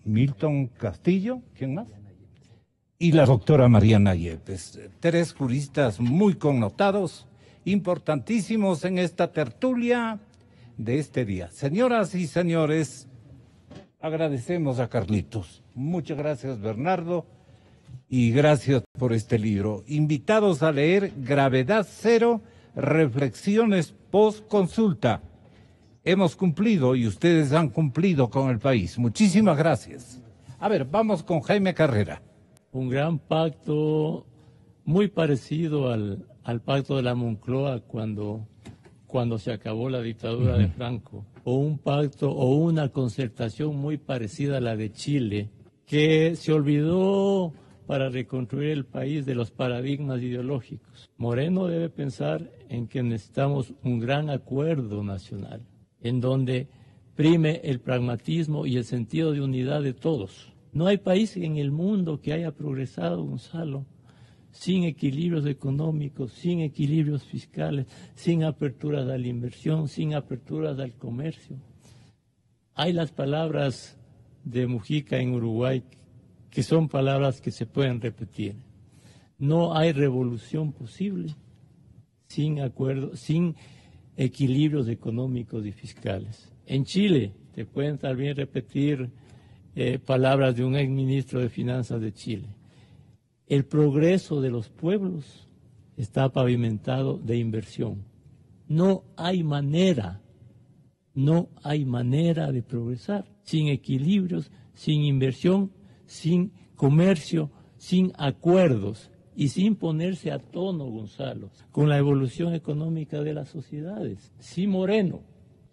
Milton Castillo, ¿quién más? Y la doctora Mariana Yepes. 3 juristas muy connotados, importantísimos en esta tertulia de este día. Señoras y señores, agradecemos a Carlitos. Muchas gracias, Bernardo, y gracias por este libro. Invitados a leer Gravedad Cero, Reflexiones post consulta. Hemos cumplido y ustedes han cumplido con el país. Muchísimas gracias. A ver, vamos con Jaime Carrera. Un gran pacto muy parecido al pacto de la Moncloa cuando se acabó la dictadura de Franco, o un pacto o una concertación muy parecida a la de Chile, que se olvidó para reconstruir el país de los paradigmas ideológicos. Moreno debe pensar en que necesitamos un gran acuerdo nacional, en donde prime el pragmatismo y el sentido de unidad de todos. No hay país en el mundo que haya progresado, Gonzalo, sin equilibrios económicos, sin equilibrios fiscales, sin aperturas a la inversión, sin aperturas al comercio. Hay las palabras de Mujica en Uruguay, que son palabras que se pueden repetir. No hay revolución posible sin acuerdo, sin equilibrios económicos y fiscales. En Chile, te pueden también repetir palabras de un exministro de Finanzas de Chile. El progreso de los pueblos está pavimentado de inversión. No hay manera de progresar sin equilibrios, sin inversión, sin comercio, sin acuerdos y sin ponerse a tono, Gonzalo, con la evolución económica de las sociedades. Si Moreno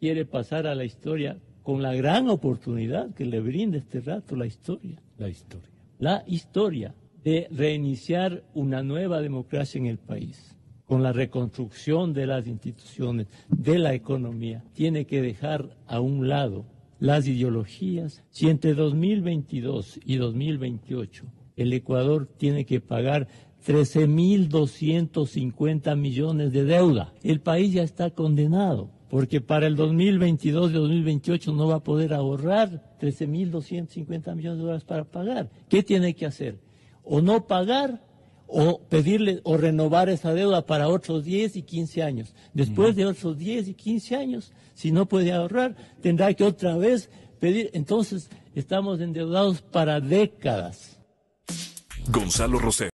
quiere pasar a la historia con la gran oportunidad que le brinda este rato la historia de reiniciar una nueva democracia en el país, con la reconstrucción de las instituciones, de la economía, tiene que dejar a un lado las ideologías. Si entre 2022 y 2028 el Ecuador tiene que pagar 13.250 millones de deuda, el país ya está condenado, porque para el 2022 y 2028 no va a poder ahorrar 13.250 millones de dólares para pagar. ¿Qué tiene que hacer? O no pagar, o pedirle o renovar esa deuda para otros 10 y 15 años. Después de otros 10 y 15 años, si no puede ahorrar, tendrá que otra vez pedir. Entonces, estamos endeudados para décadas. Gonzalo Rosero.